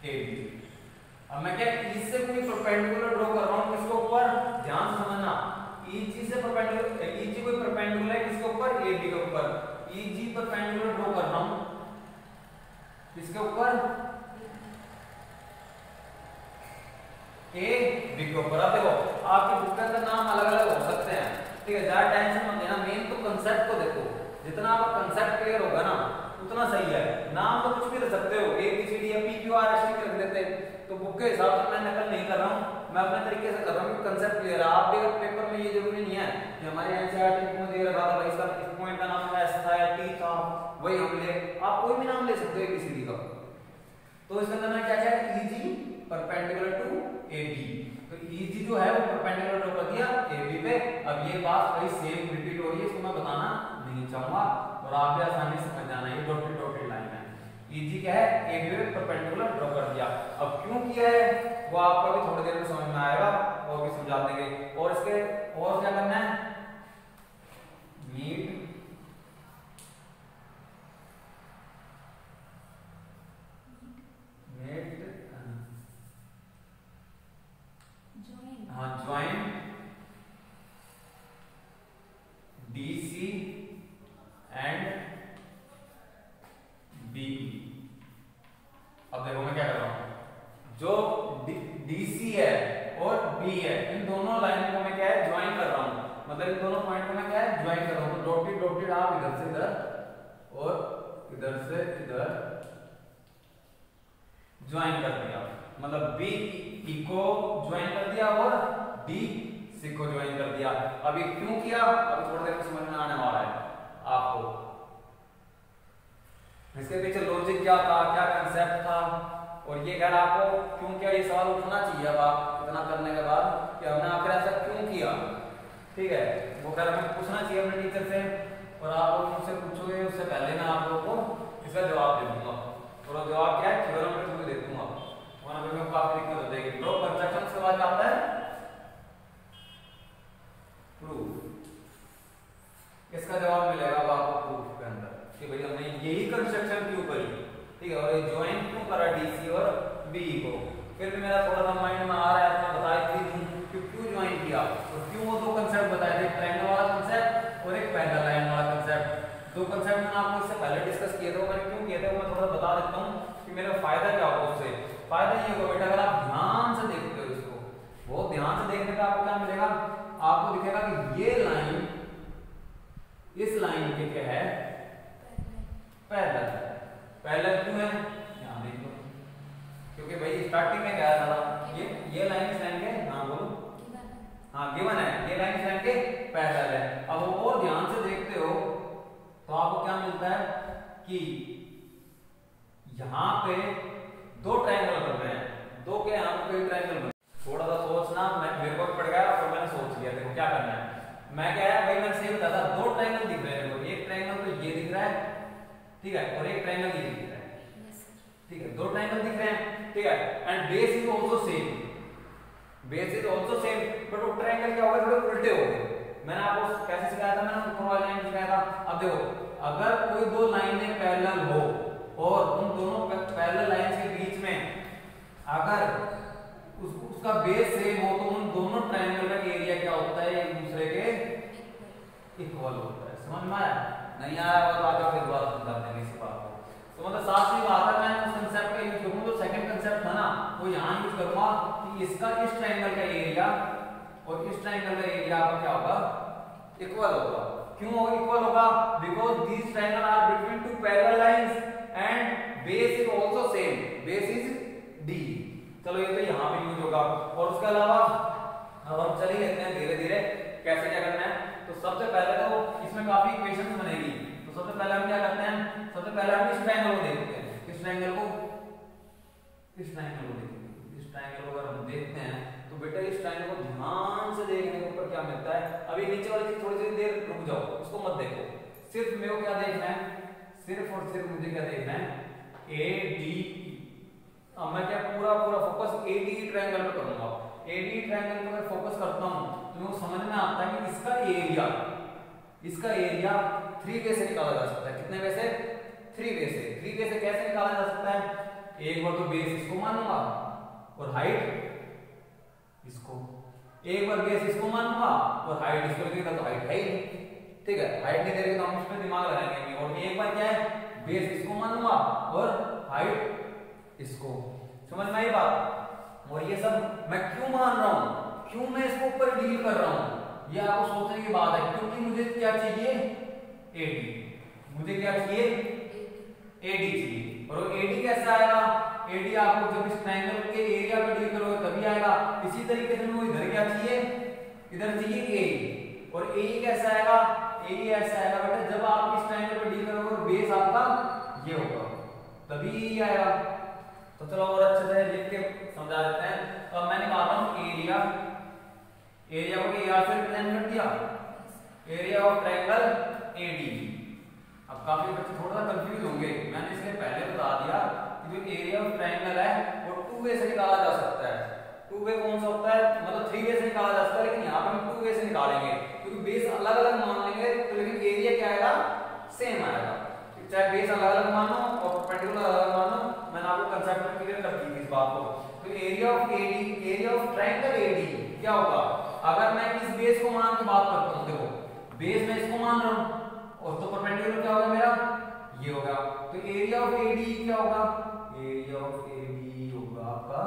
[SPEAKER 1] AB। अब मैं क्या इससे कोई परपेंडिकुलर ड्रॉ कर रहा हूँ किसके ऊपर, ध्यान से समझना, EG से परपेंडिकुलर, EG कोई परपेंडिकुलर है किसके ऊपर, AB के ऊपर। EG परपेंडिकुलर ड्रॉ कर रहा हूँ किसके ऊपर, AB के ऊपर। अब देखो आपके बुक का नाम अलग अलग हो सकते हैं, ठीक है, ज्यादा टेंशन मत लेना, मेन तो कंसेप्ट को देखो, जितना आपका कंसेप्ट क्लियर होगा ना उतना सही है। नाम तो कुछ भी रख सकते हो, ABCD या PQRST रख देते, तो बुक के हिसाब से मैं नकल नहीं कर रहा हूँ, मैं अपने तरीके से कर रहा हूँ, कंसेप्ट क्लियर है। आप भी पेपर में ये जरूरी नहीं है कि हमारे NCERT में दे रखा था भाई इसका इस पॉइंट का नाम S था या T था, वही हम ले, आप कोई भी नाम ले सकते हो ABCD का। तो इसके अंदर मैं क्या क्या है, EG परपेंडिकुलर टू AB, तो EG जो है वो परपेंडिकुलर ड्रॉ कर दिया AB पे। अब ये बात वही सेम रिपीट हो रही है, इसको मैं बताना नहीं चाहूंगा और आप भी आसानी से समझ जाना, ये डॉटेड डॉटेड लाइन है। EG क्या है, AB पे परपेंडिकुलर ड्रॉ कर दिया। अब क्यों किया है वो आपको भी थोड़ी देर में समझ में आएगा, वो भी समझा देंगे। और इसके और क्या करना है, meet join DC and BE। अब देखो मैं क्या कर रहा हूं, जो DC है और B है इन दोनों लाइन को मैं क्या है ज्वाइन कर रहा हूं, मतलब इन दोनों पॉइंट को मैं क्या है ज्वाइन कर रहा हूं। तो डॉटेड डॉटेड आप इधर से इधर और इधर से इधर ज्वाइन कर दिया, मतलब BE को ज्वाइन कर दिया और DC को ज्वाइन कर दिया। अब ये क्यों किया, अब थोड़ी देर में समझ में आने वाला है आपको, इसके पीछे लॉजिक क्या था, क्या कंसेप्ट था, और ये कह रहा आपको क्यों क्या, ये सवाल उठना चाहिए अब आप इतना करने के बाद कि हमने आखिर ऐसा क्यों किया, ठीक है, वो कह रहा हमें पूछना चाहिए अपने टीचर से, और आप लोग मुझसे पूछोगे उससे पहले मैं आप लोगों को इसका जवाब दे दूंगा, और जवाब क्या है थ्योरम के थ्रू दे दूंगा, वरना फिर मेरे को काफी दिक्कत हो जाएगी। तो कंस्ट्रक्शन के बाद आता है प्रूफ, इसका जवाब मिलेगा अब आपको प्रूफ के अंदर कि भाई हमने यही कंस्ट्रक्शन क्यों करी, ठीक है, और ये ज्वाइन क्यों करा DC और BE को। फिर भी मेरा थोड़ा सा माइंड में आ रहा है, तो मैं बता ही दूं कि क्यों ज्वाइन किया और क्यों वो दो कंसेप्ट बताए थे, एक ट्रायंगल वाला कंसेप्ट और एक पैरेलल लाइन वाला कंसेप्ट। दो कंसेप्ट मैंने आपको इससे पहले डिस्कस किए थे, मैंने क्यों किए थे वो मैं थोड़ा बता देता हूँ कि मेरा फायदा क्या होगा उससे। फायदा ये होगा बेटा, अगर आप ध्यान से देखते हो इसको, बहुत ध्यान से देखने का आपको क्या मिलेगा, आपको दिखेगा कि ये लाइन इस लाइन के क्या है, पैरेलल। पैरेलल क्यों है, यहां देख लो, क्योंकि भाई स्टार्टिंग में क्या था, ये लाइन इस लाइन के, हाँ बोलो, हाँ गिवन है, ये लाइन इस लाइन के पैरेलल है। अब और ध्यान से देखते हो तो आपको क्या मिलता है कि यहां पे दो ट्रायंगल बन रहे हैं, दो के यहां पे ट्रायंगल बन, थोड़ा सा सोचना, मैं मेरे को पड़ गया और मैंने सोच लिया, देखो क्या करना है, मैं क्या है भाई मैंने सही बताया था, दो ट्रायंगल दिख रहे हैं, देखो एक ट्रायंगल तो ये दिख रहा है, ठीक है, और एक ट्रायंगल ये दिख रहा है, ठीक है, दो ट्रायंगल दिख रहे हैं, ठीक है, and base is also same, base is also same, but वो ट्रायंगल क्या होगा, थोड़े उल्टे हो गए। मैंने आपको कैसे सिखाया था, मैंने ऊपर वाली लाइन सिखाया था। अब देखो अगर कोई दो लाइनें पैरेलल हो और उन दोनों पैरेलल लाइंस के बीच में अगर उसका बेस सेम हो तो उन दोनों ट्रायंगल का एरिया क्या होता है, एक दूसरे के इक्वल होता है। समझ में आया, नहीं आया तो आगे फिर बात समझा देंगे इसी बात को। तो मतलब साफ सी बात है, मैं उस कांसेप्ट का यूज करूंगा, तो सेकंड कांसेप्ट था ना वो यहां यूज करूंगा कि इसका इस ट्रायंगल का एरिया और इस ट्रायंगल का एरिया आपका क्या होगा, इक्वल होगा। क्यों होगा इक्वल होगा, because these triangle are between two parallel lines and base is also same, base is D। चलो ये तो यहाँ पे यूज होगा। और उसके अलावा अब हम चल ही लेते हैं धीरे धीरे कैसे क्या करना है। तो सबसे पहले तो इसमें काफी इक्वेशंस बनेगी, तो सबसे पहले हम क्या करते हैं, सबसे पहले हम इस ट्रायंगल को देखते हैं, इस ट्रायंगल को, इस ट्रायंगल को देखते हैं, इस ट्रायंगल को अगर हम देखते हैं तो बेटा इस ट्रायंगल को ध्यान से देखने के ऊपर क्या मिलता है। अभी नीचे वाली चीज थोड़ी सी देर रुक जाओ, उसको मत देखो, सिर्फ मेरे को क्या देखना है, सिर्फ और सिर्फ मुझे क्या देखना है, ADE। अब मैं क्या पूरा फोकस ADE ट्रायंगल पे करूंगा। ADE ट्रायंगल पे मैं फोकस करता हूं तो मेरे को समझ में आता है कि इसका एरिया 3 वे से निकाला जा सकता है। कितने वे से? 3 वे से। 3 वे से कैसे निकाला जा सकता है? एक बार तो बेस इसको मानूंगा और हाइट इसको, एक बार बेस इसको मानूंगा और हाइट इसको लगेगा, तो हाइट है ही नहीं, ठीक है, हाइट नहीं दे रही तो हम उस पर दिमाग लगाएंगे। और एक बार क्या है, बेस इसको मानूंगा और हाइट इसको। समझ में आई बात? और ये सब मैं क्यों मान रहा हूं, क्यों मैं इसको ऊपर डील कर रहा हूं, ये आपको सोचने की बात है। क्योंकि मुझे क्या चाहिए, AD, मुझे क्या चाहिए, AD चाहिए। और AD कैसा आएगा, AD आपको जब इस ट्रायंगल के एरिया पे डील करोगे तभी आएगा। इसी तरीके से मुझे इधर क्या चाहिए, इधर चाहिए AE, और AE कैसा आएगा, AE ऐसा आएगा बेटा जब आप इस ट्रायंगल पे डील करोगे और बेस आपका ये होगा तभी AE आएगा। तो चलो और अच्छे से लिख के समझा देते हैं। तो अब मैं निकालता हूं एरिया को AR से रिप्रेजेंट कर दिया, एरिया ऑफ ट्रायंगल AD। अब काफी बच्चे थोड़ा सा कंफ्यूज होंगे, मैंने इसलिए पहले बता दिया कि जो एरिया ऑफ ट्रायंगल है वो 2 वे से निकाला जा सकता है। 2 वे कौन सा होता है, मतलब 3 वे से निकाला जा सकता है, लेकिन यहाँ पे हम 2 वे से निकालेंगे क्योंकि बेस अलग अलग मान लेंगे तो लेकिन एरिया क्या आएगा, सेम आएगा। चाहे बेस अलग अलग मानो और परपेंडिकुलर अलग अलग मानो, मैंने आपको कंसेप्ट में क्लियर कर दी थी इस बात को। तो area of AD, area of triangle AD क्या होगा, अगर मैं इस बेस को मान के बात करता हूँ, देखो बेस में इसको मान रहा हूँ और तो परपेंडिकुलर क्या होगा मेरा, ये होगा। तो एरिया ऑफ AD क्या होगा, एरिया ऑफ AD होगा आपका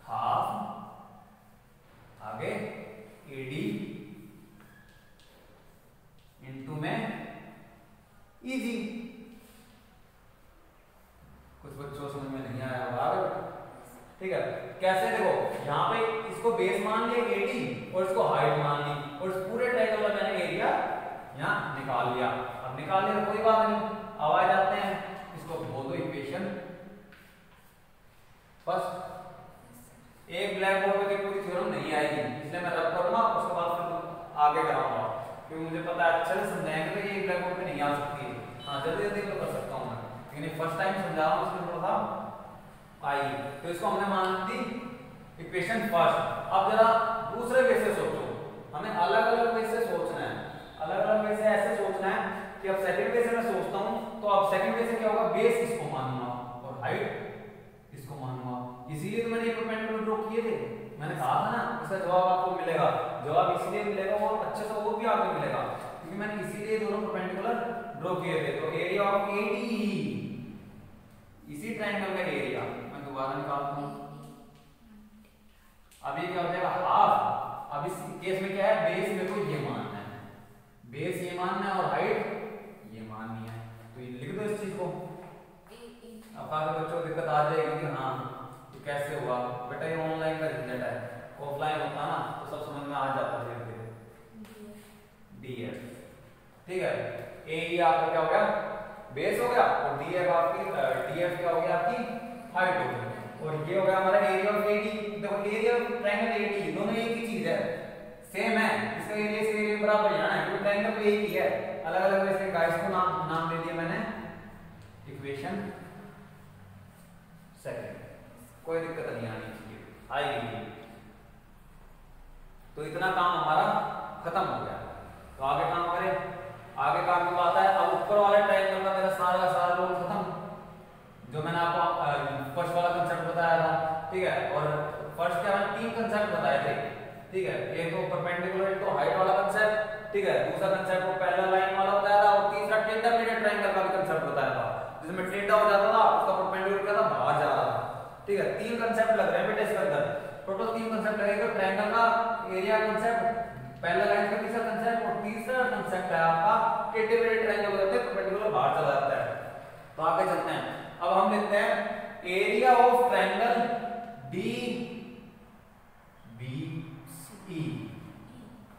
[SPEAKER 1] हाफ, आगे AD इनटू में EG। कुछ बच्चों समझ में नहीं आया होगा, ठीक है। कैसे, देखो यहाँ पे इसको बेस मान लिया AD और इसको हाइट मान ली और इस पूरे ट्रायंगल का मैंने एरिया यहाँ निकाल लिया। अब निकाल लिया तो कोई बात नहीं, अब आ जाते हैं, इसको बोल दो इक्वेशन फर्स्ट। एक ब्लैक बोर्ड पे पूरी थ्योरम नहीं आएगी इसलिए मैं रब करूंगा, उसके बाद फिर आगे कराऊंगा क्योंकि मुझे पता है अच्छे से समझाएंगे तो ये ब्लैक बोर्ड पे नहीं आ सकती है। हाँ जल्दी जल्दी तो कर सकता हूँ मैं, लेकिन फर्स्ट टाइम समझा रहा हूँ इसमें थोड़ा सा आई। तो इसको हमने मान दी इक्वेशन फर्स्ट। अब जरा दूसरे वे से सोचो, हमें अलग अलग वे से सोचना है, अलग अलग वे से ऐसे सोचना है कि अब सेकंड वे से मैं सोचता हूं तो अब सेकंड वे से क्या होगा, बेस इसको मानूंगा और हाइट इसको मानूंगा। इसीलिए तो मैंने ये परपेंडिकुलर ड्रॉ किए थे, मैंने कहा था ना इसका जवाब आपको मिलेगा। जवाब इसलिए मिलेगा और अच्छे से और भी आगे मिलेगा क्योंकि मैंने इसीलिए दोनों परपेंडिकुलर ड्रॉ किए थे। तो एरिया ऑफ AD, इसी ट्रायंगल का एरिया मैं दोबारा निकालता हूं। अब ये क्या हो जाएगा, हाफ। अब इस केस में क्या है, बेस मेरे को ये मानना है, बेस ये मानना है और हाइट ये माननी है। तो ये लिख दो इस चीज को। अब काफी बच्चों को दिक्कत आ जाएगी कि हाँ ये कैसे हुआ, बेटा ये ऑनलाइन का रिजल्ट है, ऑफलाइन होता ना तो सब समझ में आ जाता है धीरे धीरे। DF, ठीक है। AE आपका क्या हो गया, बेस हो गया और DF क्या हो गया, आपकी हाइट हो गई। और ये हो गया हमारा एरिया ऑफ AD। देखो एरिया ऑफ ट्रायंगल AD दोनों एक ही चीज है, सेम है, इसका एरिया से एरिया बराबर जाना है क्योंकि ट्रायंगल तो एक ही है। अलग अलग वैसे गाइस को नाम दे दिया मैंने इक्वेशन सेकंड, कोई दिक्कत नहीं आनी चाहिए, आएगी। तो इतना काम हमारा खत्म हो गया। तो आगे काम करें, आगे काम की बात है। अब ऊपर वाले ट्रायंगल का मेरा सारा का सारा रोल खत्म, जो मैंने आपको फर्स्ट वाला कंसेप्ट बताया था, ठीक है। और फर्स्ट क्या मैंने 3 कंसेप्ट बताए थे, ठीक है। एक तो परपेंडिकुलर तो हाइट वाला कंसेप्ट, ठीक है। दूसरा कंसेप्ट वो पैरेलल लाइन वाला बताया था और तीसरा टेढ़ा मेढ़ा ट्रायंगल का भी कंसेप्ट बताया था जिसमें टेढ़ा हो जाता था उसका परपेंडिकुलर क्या था, बाहर जा रहा था, ठीक है। 3 कंसेप्ट लग रहे हैं बेटा इसके अंदर, टोटल 3 कंसेप्ट लगेगा। ट्रायंगल का एरिया कंसेप्ट, पैरेलल लाइन का तीसरा कंसेप्ट और तीसरा कंसेप्ट है आपका टेढ़े मेढ़े ट्रायंगल होते हैं, परपेंडिकुलर बाहर चला जाता है। तो आगे चलते हैं, अब हम लेते हैं एरिया ऑफ ट्रायंगल DBE।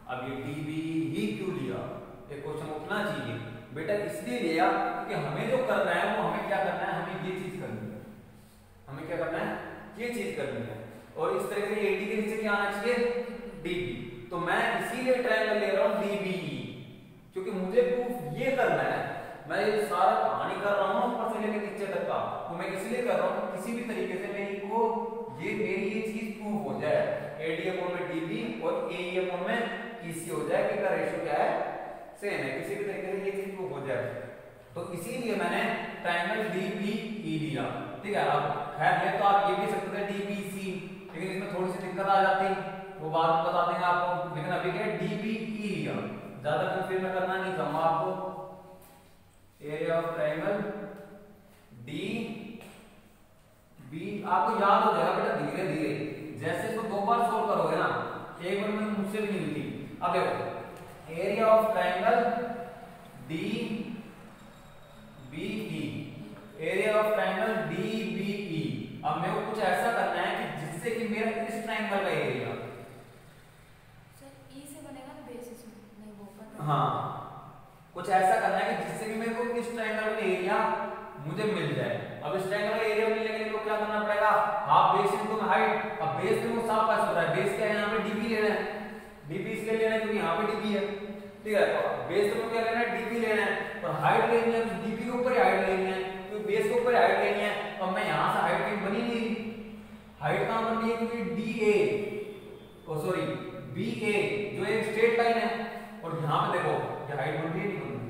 [SPEAKER 1] अब ये DBE ही क्यों लिया, एक क्वेश्चन उठना चाहिए बेटा, इसलिए लिया क्योंकि हमें जो करना है वो हमें क्या करना है, हमें ये चीज करनी है, हमें क्या करना है, ये चीज करनी है। और इस तरीके से एडी के नीचे क्या आना चाहिए, डीबी। तो मैं इसीलिए ट्रायंगल ले रहा हूं डीबीई, क्योंकि मुझे प्रूफ ये करना है। मैं ये सारा कहानी कर रहा हूं ऊपर से लेकर नीचे तक का, तो मैं इसलिए कर रहा हूं किसी भी तरीके से मेरी ये चीज प्रूफ हो जाए, एडी अपॉन में डीबी और एई अपॉन में ईसी हो जाए कि का रेशियो क्या है, सेम है। किसी भी तरीके से ये चीज प्रूफ हो जाए, तो इसीलिए मैंने ट्रायंगल डीबीई लिया, ठीक है। अब खैर ये तो आप ये भी सकते थे डीबीसी, लेकिन इसमें थोड़ी सी दिक्कत आ जाती, वो बाद में बता देंगे आपको। लेकिन अभी क्या डीबीई लिया, ज्यादा कंफ्यूज में करना नहीं चाहूंगा आपको। Area of triangle D B आपको याद हो जाएगा बेटा धीरे धीरे, जैसे इसको 2 बार सोल्व करोगे ना, एक बार में मुझसे भी नहीं मिलती। अब देखो area of triangle D BE, area of triangle DBE. अब मेरे को कुछ ऐसा करना है कि जिससे कि मेरा इस ट्रायंगल का एरिया
[SPEAKER 2] सर ई से बनेगा ना बेसिस में, नहीं वो पर।
[SPEAKER 1] हाँ, कुछ ऐसा करना है कि जिससे कि मेरे को इस ट्रायंगल का एरिया मुझे मिल जाए। अब इस ट्रायंगल का एरिया मिलने के लिए क्या करना पड़ेगा, हाफ बेस इनटू हाइट। अब बेस में वो साफ पास हो रहा है, बेस क्या है, यहाँ पे डीबी लेना है, डीबी इसके लेना है क्योंकि यहाँ पे डीबी है, ठीक है। तो बेस में क्या लेना है, डीबी लेना है, और हाइट लेनी है तो डीबी के ऊपर ही हाइट लेनी है, क्योंकि बेस के ऊपर हाइट लेनी है। अब मैं यहाँ से हाइट की बनी नहीं, हाइट कहाँ बन रही है, क्योंकि D A oh sorry B A जो एक स्ट्रेट लाइन है, और यहाँ पे देखो ये हाइट बन रही है, नहीं बन रही।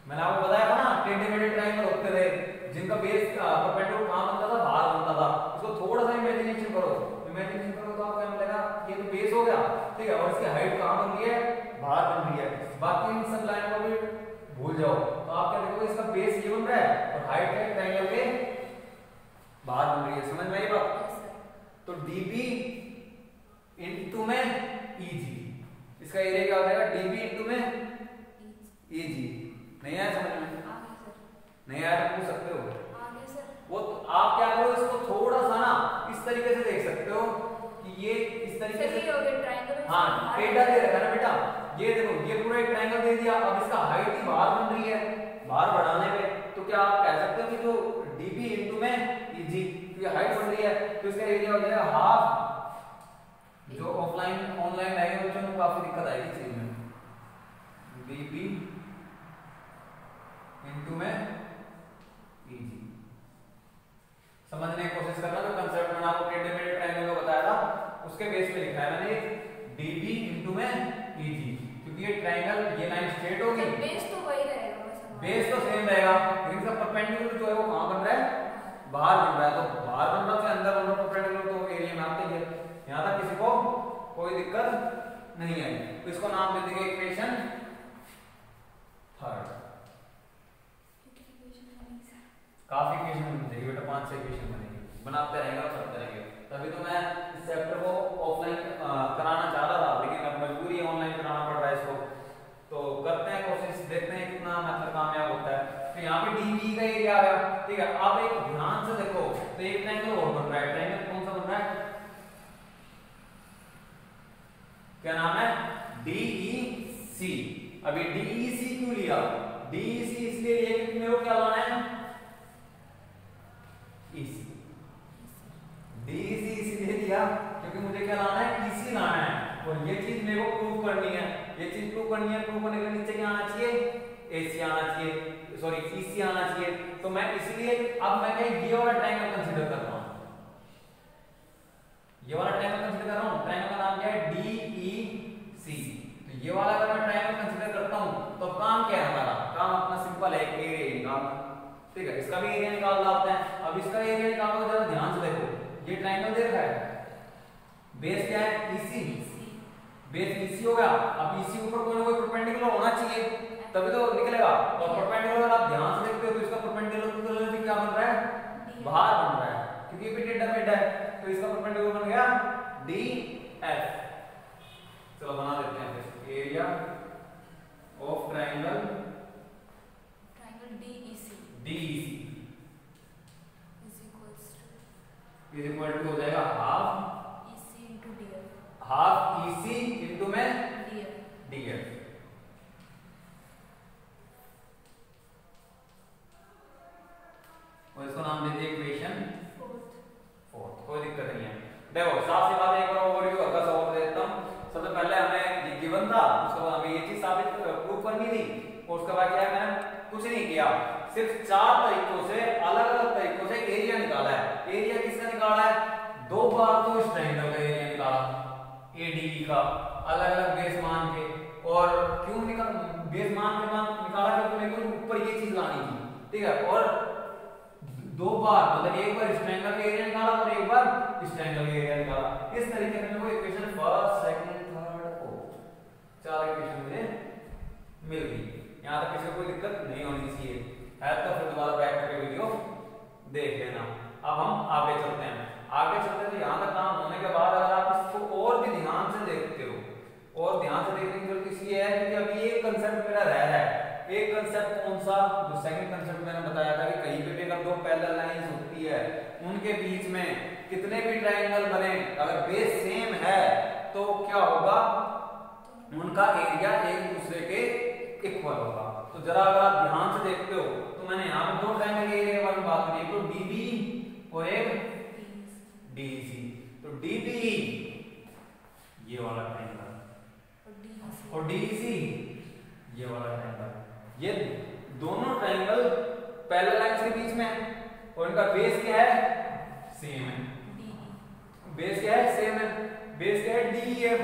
[SPEAKER 1] मैंने आपको बताया था ना टेढ़े मेढ़े ट्रायंगल होते थे जिनका बेस परपेंडिकुलर कहां बनता था, बाहर बनता था। इसको थोड़ा सा इमेजिनेशन करो तो आपको क्या मिलेगा, ये तो बेस हो गया, ठीक है, और इसकी हाइट कहां बन रही है, बाहर बन रही है। बाकी इन सब लाइन को भी भूल जाओ, तो आप क्या देखोगे इसका बेस ये बन रहा है और हाइट है ट्रायंगल के बाहर बन रही है। समझ में आई बात? तो डीबी इनटू में ईजी, इसका एरिया क्या हो जाएगा, डीबी इनटू में ईजी। नहीं आया समझ में? नहीं आया तो पूछ सकते हो। वो तो आप क्या करो, इसको थोड़ा सा ना इस तरीके से देख सकते हो कि ये इस तरीके से
[SPEAKER 2] हो गया ट्रायंगल।
[SPEAKER 1] हाँ टेढ़ा दे रखा ना बेटा, ये देखो ये पूरा एक ट्रायंगल दे दिया। अब इसका हाइट ही बाहर बन रही है, बाहर बढ़ाने पे तो क्या आप कह सकते हो कि जो डीबी इनटू में ईजी, क्योंकि हाइट बढ़ रही है तो इसका एरिया हो जाएगा हाफ। जो ऑफलाइन ऑनलाइन आएंगे बच्चों को काफी दिक्कत आएगी चीज में, डीबी इनटू में ईजी। समझने की कोशिश करना, जो कंसेप्ट मैंने आपको टेढ़े मेढ़े ट्रायंगल को बताया था उसके बेस पे लिखा है मैंने डीबी इनटू में ईजी, क्योंकि ये ट्रायंगल ये लाइन स्ट्रेट होगी,
[SPEAKER 2] बेस तो वही रहेगा,
[SPEAKER 1] बेस तो सेम रहेगा, लेकिन इसका परपेंडिकुलर जो है वो कहां बन रहा है, बाहर बन रहा है। तो बाहर बन रहा है अंदर बन रहा है, परपेंडिकुलर तो एरिया में आते ही है। यहां तक किसी को कोई दिक्कत नहीं आई, तो इसको नाम दे देंगे इक्वेशन थर्ड। काफी इक्वेशन बनेगी बेटा, 5-6 इक्वेशन बनेगी, बनाते रहेंगे और करते रहेंगे। तभी तो मैं इस चैप्टर को ऑफलाइन कराना चाह रहा था, लेकिन अब मजबूरी है, ऑनलाइन कराना पड़ रहा है इसको। तो करते हैं कोशिश, देखते हैं कितना मतलब कामयाब होता है। तो यहाँ पे डीबी का एरिया आ गया, ठीक है। अब एक ध्यान से देखो, तो एक ट्रायंगल और बन रहा है, ट्रायंगल कौन सा बन रहा है, क्या नाम है, डीईसी। अभी डीईसी क्यों लिया, डीईसी इसलिए लिया क्योंकि मेरे को क्या लाना है, डीईसी इसलिए लिया क्योंकि मुझे क्या लाना है, ईसी लाना है, और ये चीज मेरे को प्रूव करनी है। ये चीज प्रूव करनी है, प्रूव करने के लिए नीचे क्या आना चाहिए, एसी आना चाहिए, सॉरी ईसी आना चाहिए। तो मैं इसलिए अब मैं क्या ये वाला ट्रायंगल कंसीडर कर रहा हूं, ये वाला ट्रायंगल कंसीडर कर रहा हूं। ट्रायंगल का नाम क्या है, डीईसी। तो ये वाला अगर मैं ट्रायंगल कंसीडर करता हूं तो काम क्या है हमारा, काम अपना सिंपल है, एरिया निकालना, ठीक है। इसका भी एरिया निकाल लाते हैं। अब इसका एरिया निकालोगे जरा ध्यान से देखो, ये ट्रायंगल दे रखा है, बेस क्या है, ईसी, बेस ईसी हो गया। अब ईसी ऊपर कोई ना कोई परपेंडिकुलर होना चाहिए तभी तो निकलेगा, और परपेंडिकुलर आप ध्यान से देखते हो तो इसका परपेंडिकुलर भी क्या बन रहा है, बाहर बन रहा है, क्योंकि ये भी टेढ़ा मेढ़ा है, तो इसका परपेंडिकुलर बन गया डीएफ। चलो बना देते हैं फिर, area of triangle DEC is equal to हो जाएगा half EC into DF, half EC into में डीएफ। और इसको नाम दे दिए इक्वेशन फोर्थ। कोई एक चीज साबित प्रूफ करनी थी और उसके बाद क्या है मैंने कुछ नहीं किया, सिर्फ 4 तरीकों से अलग अलग तरीकों से एरिया निकाला है। एरिया किसका निकाला है? 2 बार तो इस ट्रायंगल का एरिया निकाला एडीई का अलग अलग बेस मान के। और क्यों बेस मान के निकाला क्योंकि मेरे को ऊपर ये चीज लानी थी, ठीक है। और 2 बार मतलब एक बार इस ट्रायंगल का एरिया निकाला और एक बार इस ट्रायंगल का एरिया निकाला। इस तरीके से मेरे को equation first second third fourth 4 equation मुझे मिल गई। यहाँ तक किसी को कोई दिक्कत नहीं होनी चाहिए है तो फिर दोबारा बैक करके वीडियो देख लेना। अब हम आगे चलते हैं। आगे चलते हैं तो यहाँ तक काम होने के बाद अगर आप इसको और भी ध्यान से देखते हो और ध्यान से देखने की जरूरत इसलिए है क्योंकि अभी एक कंसेप्ट मेरा रह रहा है। एक कंसेप्ट कौन सा? जो सेकंड कंसेप्ट मैंने बताया था कि कहीं पे भी अगर 2 पैरेलल लाइंस होती है उनके बीच में कितने भी ट्रायंगल बने अगर बेस सेम है तो क्या होगा? उनका एरिया एक दूसरे के इक्वल होगा। तो जरा अगर आप ध्यान से देखते हो तो मैंने यहाँ पे 2 ट्रायंगल के एरिया के बारे में बात करी, एक तो डीबी और एक डीसी। तो डीबी ये वाला ट्रायंगल और डीसी ये वाला ट्रायंगल, ये दोनों ट्रायंगल पैरेलल लाइंस के बीच में है और इनका बेस क्या है? सेम है। बेस क्या है? सेम है। बेस क्या है? डी है।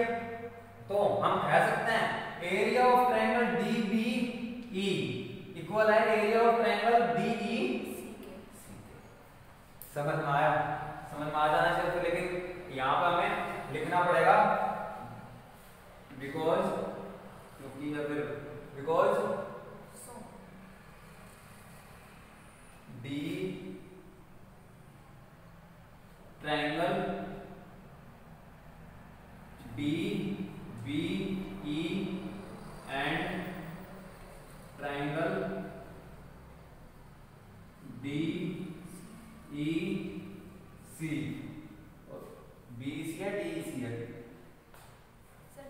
[SPEAKER 1] तो हम कह सकते हैं area of triangle DBE equal है एरिया ऑफ ट्रायंगल DEC। समझ में आया? समझ में आ जाना चाहिए। तो लेकिन यहाँ पर हमें लिखना पड़ेगा बिकॉज क्योंकि या फिर because D triangle DBE and triangle DEC और BEC है DEC है
[SPEAKER 2] सर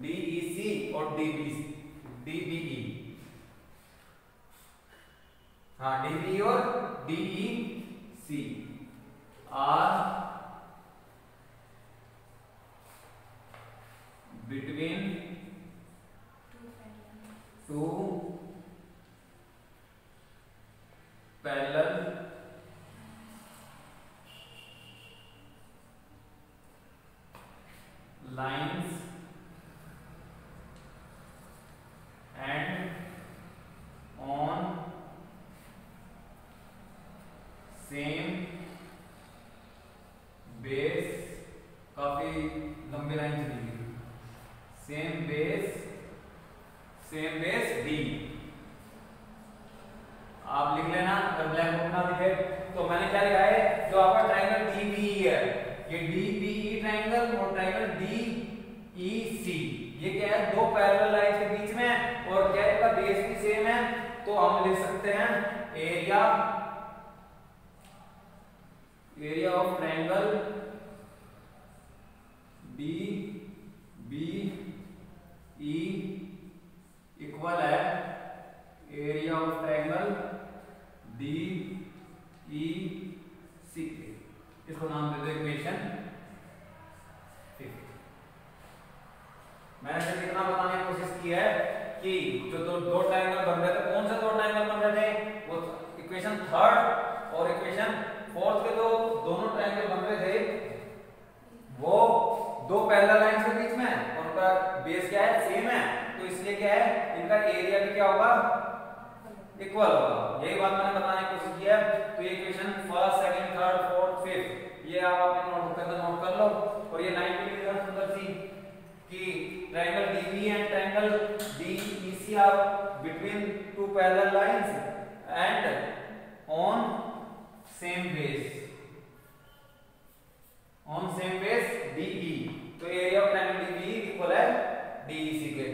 [SPEAKER 2] DEC और DBE हाँ DBE और DEC are between 2 parallel lines and on same base, काफी लंबी लाइन चलेगी, सेम बेस D। आप लिख लेना अगर ब्लैक बोर्ड ना दिखे तो मैंने क्या लिखा है? जो आपका ट्रायंगल DBE है ये DBE ट्रायंगल और ट्रायंगल DEC ये क्या है? 2 पैरेलल लाइंस के बीच में और क्या है? इसका बेस भी सेम है। तो हम लिख सकते हैं area of triangle DBE equal है एरिया ऑफ ट्रायंगल DEC। इसको नाम दे दो इक्वेशन 5। मैंने सिर्फ इतना बताने की कोशिश की है कि जो दो ट्रायंगल बन रहे थे, कौन से 2 ट्रायंगल बन रहे थे? वो इक्वेशन 3 और इक्वेशन 4 के जो दोनों ट्रायंगल बन रहे थे वो 2 पैरेलल लाइंस के बीच में और उनका बेस क्या है? सेम है। तो इसलिए क्या है? इनका एरिया भी क्या होगा? इक्वल होगा। यही बात मैंने बताने की कोशिश की है। तो ये equation first second third fourth fifth ये आप अपने नोटबुक के अंदर नोट कर लो। और ये लाइन भी लिखना सुंदर सी कि triangle DBE and triangle DEC are between 2 parallel lines and on same base DE। तो area of triangle DBE equal है DEC के।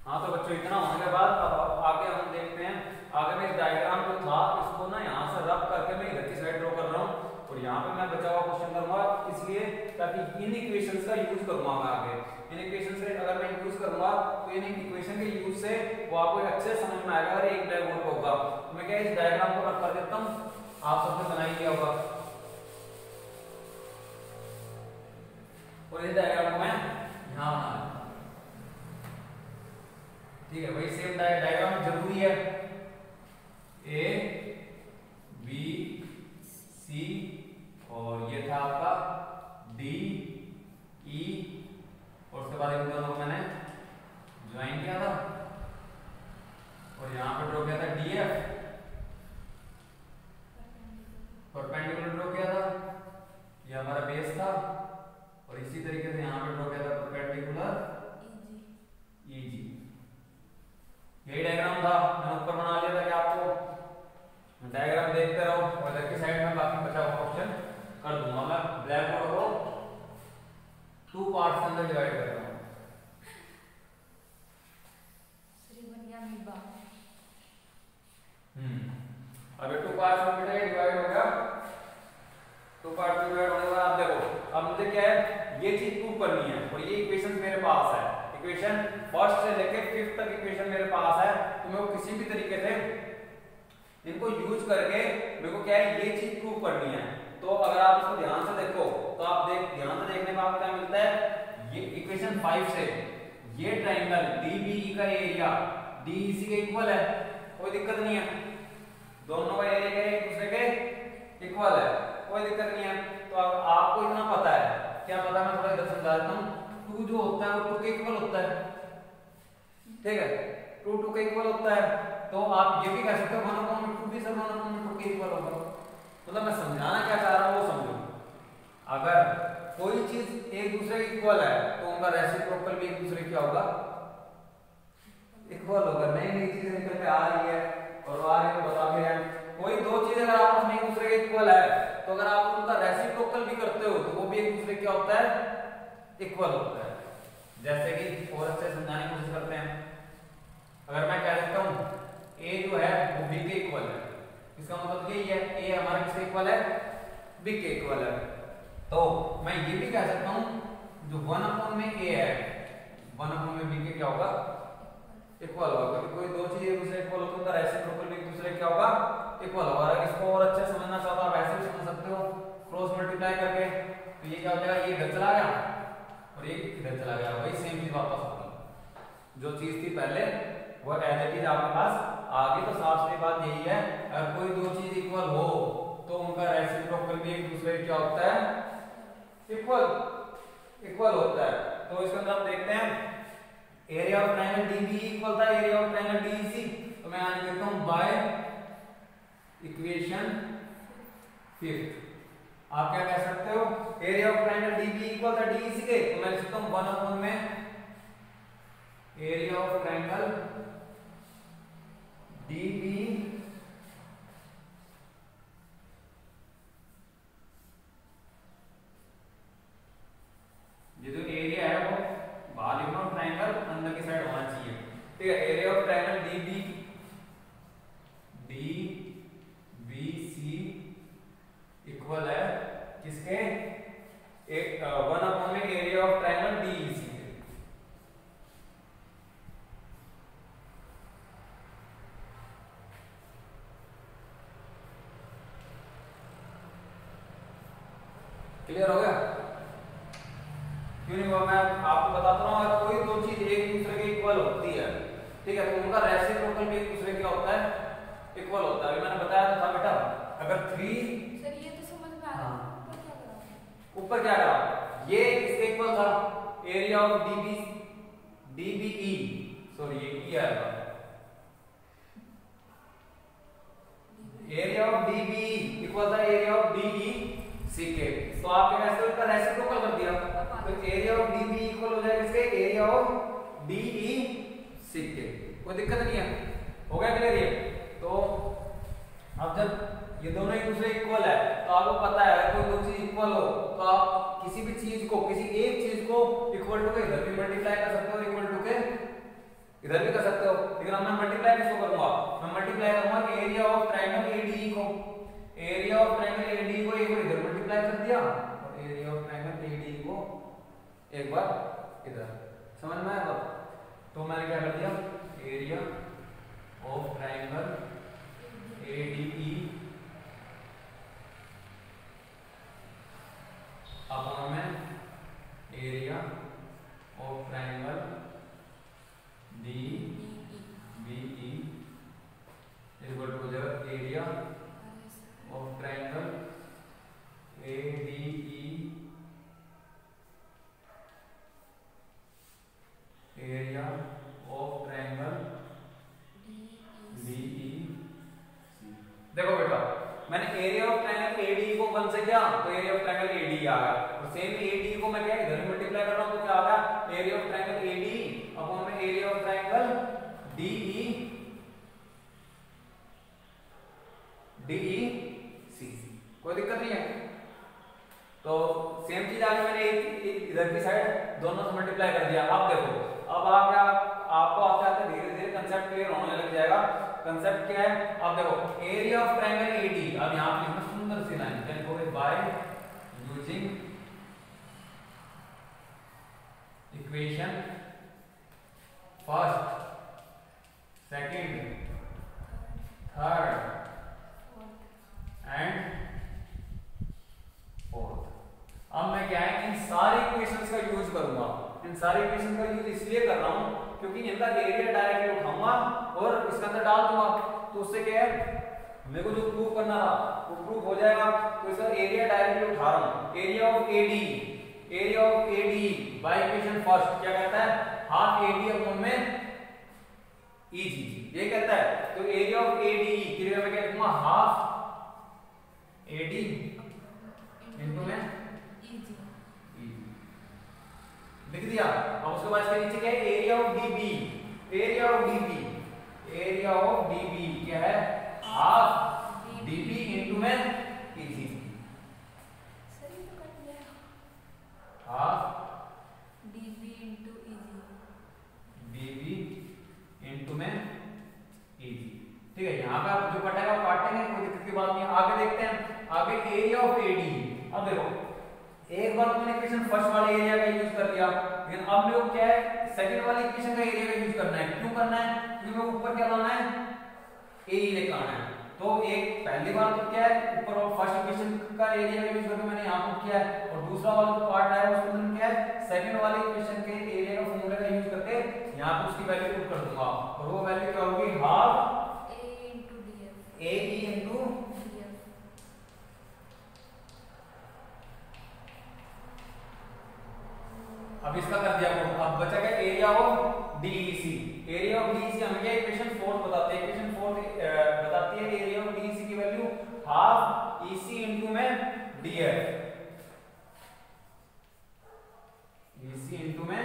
[SPEAKER 2] हाँ तो बच्चों इतना होने के बाद अब आगे हम देखते हैं। आगे मैं डायग्राम जो था इसको ना यहाँ से रब करके मैं इधर की साइड ड्रॉ कर रहा हूँ और यहाँ पे मैं बचा हुआ क्वेश्चन करूंगा इसलिए ताकि इन इक्वेशंस का यूज करूंगा मैं आगे।
[SPEAKER 1] इन इक्वेशन से अगर मैं यूज करूंगा तो इन इक्वेशन के यूज से वो आपको अच्छे समझ में आएगा अगर एक ब्लैक बोर्ड होगा। तो मैं क्या इस डायग्राम को रख कर देता हूं, आप सबने बना ही लिया होगा और इस डायग्राम को मैं यहां बना, ठीक है। वही सेम डायग्राम जरूरी है, ए बी सी और ये था आपका डी ई और उसके बाद इन दोनों को मैंने ज्वाइन किया था और यहां पे ड्रॉ किया था डी एफ, परपेंडिकुलर ड्रॉ किया था, ये हमारा बेस था और इसी तरीके से यहां पे ड्रॉ किया था परपेंडिकुलर ई जी। यही डायग्राम था, मैंने ऊपर बना लिया था कि आपको डायग्राम देखते रहो और इधर की साइड में बाकी बचा हुआ क्वेश्चन कर दूंगा। मैं ब्लैक बोर्ड को 2 पार्ट्स के अंदर डिवाइड कर रहा हूं। अब ये 2 पार्ट्स में डिवाइड हो गया। 2 पार्ट में डिवाइड होने के बाद आप देखो अब मुझे क्या है ये चीज प्रूव करनी है और ये इक्वेशन मेरे पास है, इक्वेशन फर्स्ट से लेके 5th तक इक्वेशन मेरे पास है। तो मैं को किसी भी तरीके से इनको यूज करके मेरे को क्या है ये चीज प्रूव करनी है। तो अगर आप इसको ध्यान से देखो तो आप ध्यान से देखने में आपको क्या मिलता है, ये इक्वेशन 5 से ये ट्रायंगल DBE का एरिया DEC के इक्वल है, कोई दिक्कत नहीं है, दोनों का एरिया क्या है एक दूसरे के इक्वल है, कोई दिक्कत नहीं है। तो अब आपको इतना पता है, क्या पता है मैं थोड़ा इधर समझा देता हूं। 2 जो होता है वो 2 के इक्वल होता है, ठीक है, 2 2 के इक्वल होता है। तो आप ये भी कह सकते हो 1/2 भी सर 1/2 के इक्वल होगा। मतलब मैं समझाना क्या चाह रहा हूं वो समझो। अगर कोई चीज एक दूसरे के इक्वल है तो उनका रेसिप्रोकल भी एक दूसरे क्या होगा, इक्वल होगा। नई नई चीजें निकल के आ रही है और आ रही है तो बता भी रहे हैं। कोई 2 चीज अगर आपस में एक दूसरे के इक्वल है तो अगर आप उनका रेसिप्रोकल भी करते हो तो वो भी एक दूसरे क्या होता है, इक्वल होता है। जैसे कि और अच्छे समझाने की कोशिश करते हैं। अगर मैं कह देता हूं a जो है वो b के इक्वल है, इसका मतलब यही है a हमारा किसके इक्वल है, b के इक्वल है। तो मैं ये भी कह सकता हूं जो 1/a है 1/b के क्या होगा, इक्वल होगा। क्योंकि कोई 2 चीज एक दूसरे इक्वल होती है तो रेसिप्रोकल भी एक दूसरे क्या होगा, इक्वल होगा। अगर इसको और अच्छे समझना चाहते हो आप ऐसे भी समझ सकते हो क्रॉस मल्टीप्लाई करके। तो ये क्या हो जाएगा, ये इधर चला गया और ये इधर चला गया, वही सेम चीज वापस होगी। जो चीज थी पहले वो एज इट इज आपके पास आ गई। तो साफ सीधी बात यही है, अगर कोई 2 चीज इक्वल हो तो उनका रेसिप्रोकल भी एक दूसरे क्या होता है, इक्वल होता है। तो इसके अंदर हम देखते हैं area of triangle DBE equal था एरिया ऑफ ट्रायंगल DEC। तो मैं आज लिखता हूं बाय इक्वेशन 5th। आप क्या कह सकते हो, area of triangle DBE equal था DEC के, तो मैं लिख सकता हूं 1/, एरिया ऑफ ट्रायंगल DBE ये जो एरिया है वो बाहर लिखना और ट्रायंगल अंदर की साइड होना चाहिए, ठीक है। Area of triangle DBC equal है किसके, 1/, एरिया ऑफ ट्रायंगल DEC के। क्लियर हो गया, क्यों नहीं हुआ? मैं आपको बताता हूं अगर कोई 2 चीज एक दूसरे के इक्वल होती है, ठीक है, तो उनका रेसिप्रोकल भी एक दूसरे क्या होता है, इक्वल होता है। अभी मैंने बताया था बेटा अगर 3
[SPEAKER 3] सर ये तो समझ में आ रहा है,
[SPEAKER 1] ऊपर क्या करा, ये इसके इक्वल था एरिया ऑफ DBE, सॉरी ये क्या आएगा, एरिया ऑफ DBE इक्वल था एरिया ऑफ DEC के। तो आपके कैसे उसका रेसिप्रोकल कर दिया, तो एरिया ऑफ DBE इक्वल हो जाएगा इसके एरिया ऑफ DEC के, कोई दिक्कत नहीं है, हो गया क्लियर ये। तो अब जब ये दोनों एक दूसरे इक्वल है तो आपको पता है कोई 2 चीज इक्वल हो तो आप किसी भी चीज को, किसी एक चीज को इक्वल टू के इधर भी मल्टीप्लाई कर सकते हो, इक्वल टू के इधर भी कर सकते हो। लेकिन अब मैं मल्टीप्लाई किसको करूंगा, मैं मल्टीप्लाई करूंगा एरिया ऑफ ट्रायंगल ADE को, एरिया ऑफ ट्रायंगल ADE को एक बार इधर मल्टीप्लाई कर दिया और एरिया ऑफ ट्रायंगल ADE को एक बार इधर, समझ में आया? तो मैंने क्या कर दिया, area of triangle ADE upon में area of triangle DBE equal to हो जाएगा area of triangle ADE area of triangle DEC। देखो बेटा, मैंने एरिया ऑफ ट्राइंगल ADE को 1 से किया तो एरिया ऑफ ट्राइंगल ADE आ गया, और सेम ADE को मैं क्या इधर मल्टीप्लाई कर रहा हूं तो क्या आ गया, area of triangle ADE upon में एरिया ऑफ ट्राइंगल DEC। कोई दिक्कत नहीं है। तो सेम चीज आगे मैंने इधर की साइड दोनों से मल्टीप्लाई कर दिया। अब देखो, अब आपको आते धीरे धीरे कंसेप्ट क्लियर होने लग जाएगा। कंसेप्ट क्या है, अब देखो एरिया ऑफ ट्रायंगल AD, अब यहां पे लिखना सुंदर सी लाइन, देखो by using equation first, second, third and fourth. अब मैं क्या है, इन सारे इक्वेशंस का यूज करूंगा। इन सारे इक्वेशन का यूज इसलिए कर रहा हूं क्योंकि इनका एरिया डायरेक्टली उठाऊंगा और इसके अंदर डाल दूंगा, तो उससे क्या है, मेरे को जो प्रूव करना था वो प्रूव हो जाएगा। तो इसका एरिया डायरेक्टली उठा रहा हूं, area of AD by equation first क्या कहता है, हाफ AD अपॉन में EG, ये कहता है। तो एरिया ऑफ AD की जगह मैं क्या लिखूंगा, हाफ AD इनटू में EG लिख दिया। अब उसके बाद इसके नीचे क्या है, area of DB, area of DB क्या है, हाफ DB इनटू में EG, हाफ DB इनटू में EG। ठीक है, यहाँ का जो कटेगा वो काटेंगे, कोई दिक्कत की बात नहीं है। आगे देखते हैं, आगे एरिया ऑफ AD। अब देखो, एक बार मैंने इक्वेशन फर्स्ट वाले एरिया का यूज कर लिया, लेकिन अब मेरे को क्या है, सेकंड वाली इक्वेशन का एरिया का यूज करना है। क्यों करना है, क्योंकि मेरे को ऊपर क्या लाना है, AE लेकर आना है। तो एक पहली बार तो क्या है, ऊपर और फर्स्ट इक्वेशन का एरिया का यूज करके मैंने यहाँ पर किया है, और दूसरा वाला जो पार्ट है उसके अंदर क्या है, सेकंड वाली इक्वेशन के एरिया का फॉर्मूला का यूज करके यहाँ पे उसकी वैल्यू पुट कर दूंगा, और वो वैल्यू क्या होगी, हाफ AE इनटू अब इसका कर दिया। अब बचा क्या, area of DEC। Area of DEC हमें क्या इक्वेशन 4 बताते हैं, इक्वेशन 4 बताती है एरिया ऑफ DEC की वैल्यू हाफ EC इनटू में DF, EC इनटू में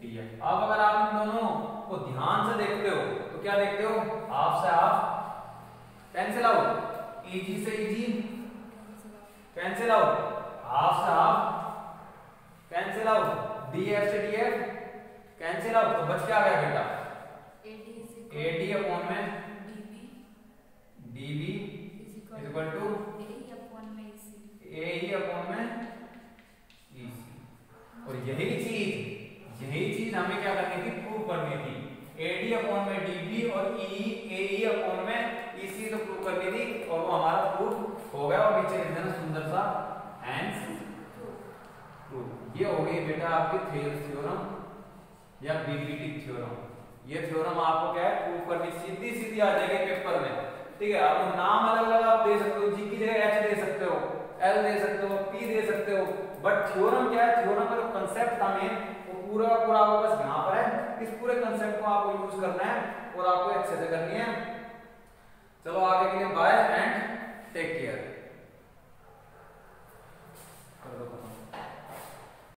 [SPEAKER 1] DF। अब अगर आप इन दोनों को ध्यान से देखते हो तो क्या देखते हो, हाफ से हाफ कैंसिल आउट, EG से EG कैंसिल आउट, हाफ से हाफ कैंसिल आउट, DF से DF कैंसिल आउट। तो बच क्या आ गया बेटा, AD अपॉन में DB equal to AE upon में EC। और यही चीज हमें क्या करनी थी, प्रूव करनी थी। AD अपॉन में DB और AE अपॉन में EC तो प्रूव करनी थी, और वो हमारा प्रूफ हो गया। और नीचे लिख देना सुंदर सा हैंस प्रूफ। ये हो गई बेटा आपकी थेल्स थ्योरम या BBT थ्योरम। ये थ्योरम आपको क्या है, प्रूव करनी सीधी आ जाएगी पेपर में। ठीक है, आप नाम अलग अलग आप दे सकते हो, G की जगह H दे सकते हो, L दे सकते हो, P दे सकते हो, बट थ्योरम क्या है, थ्योरम का जो कंसेप्ट था मेन वो पूरा आपको बस यहाँ पर है। इस पूरे कंसेप्ट को आपको यूज करना है और आपको अच्छे से करनी है। चलो आगे के लिए बाय एंड टेक केयर।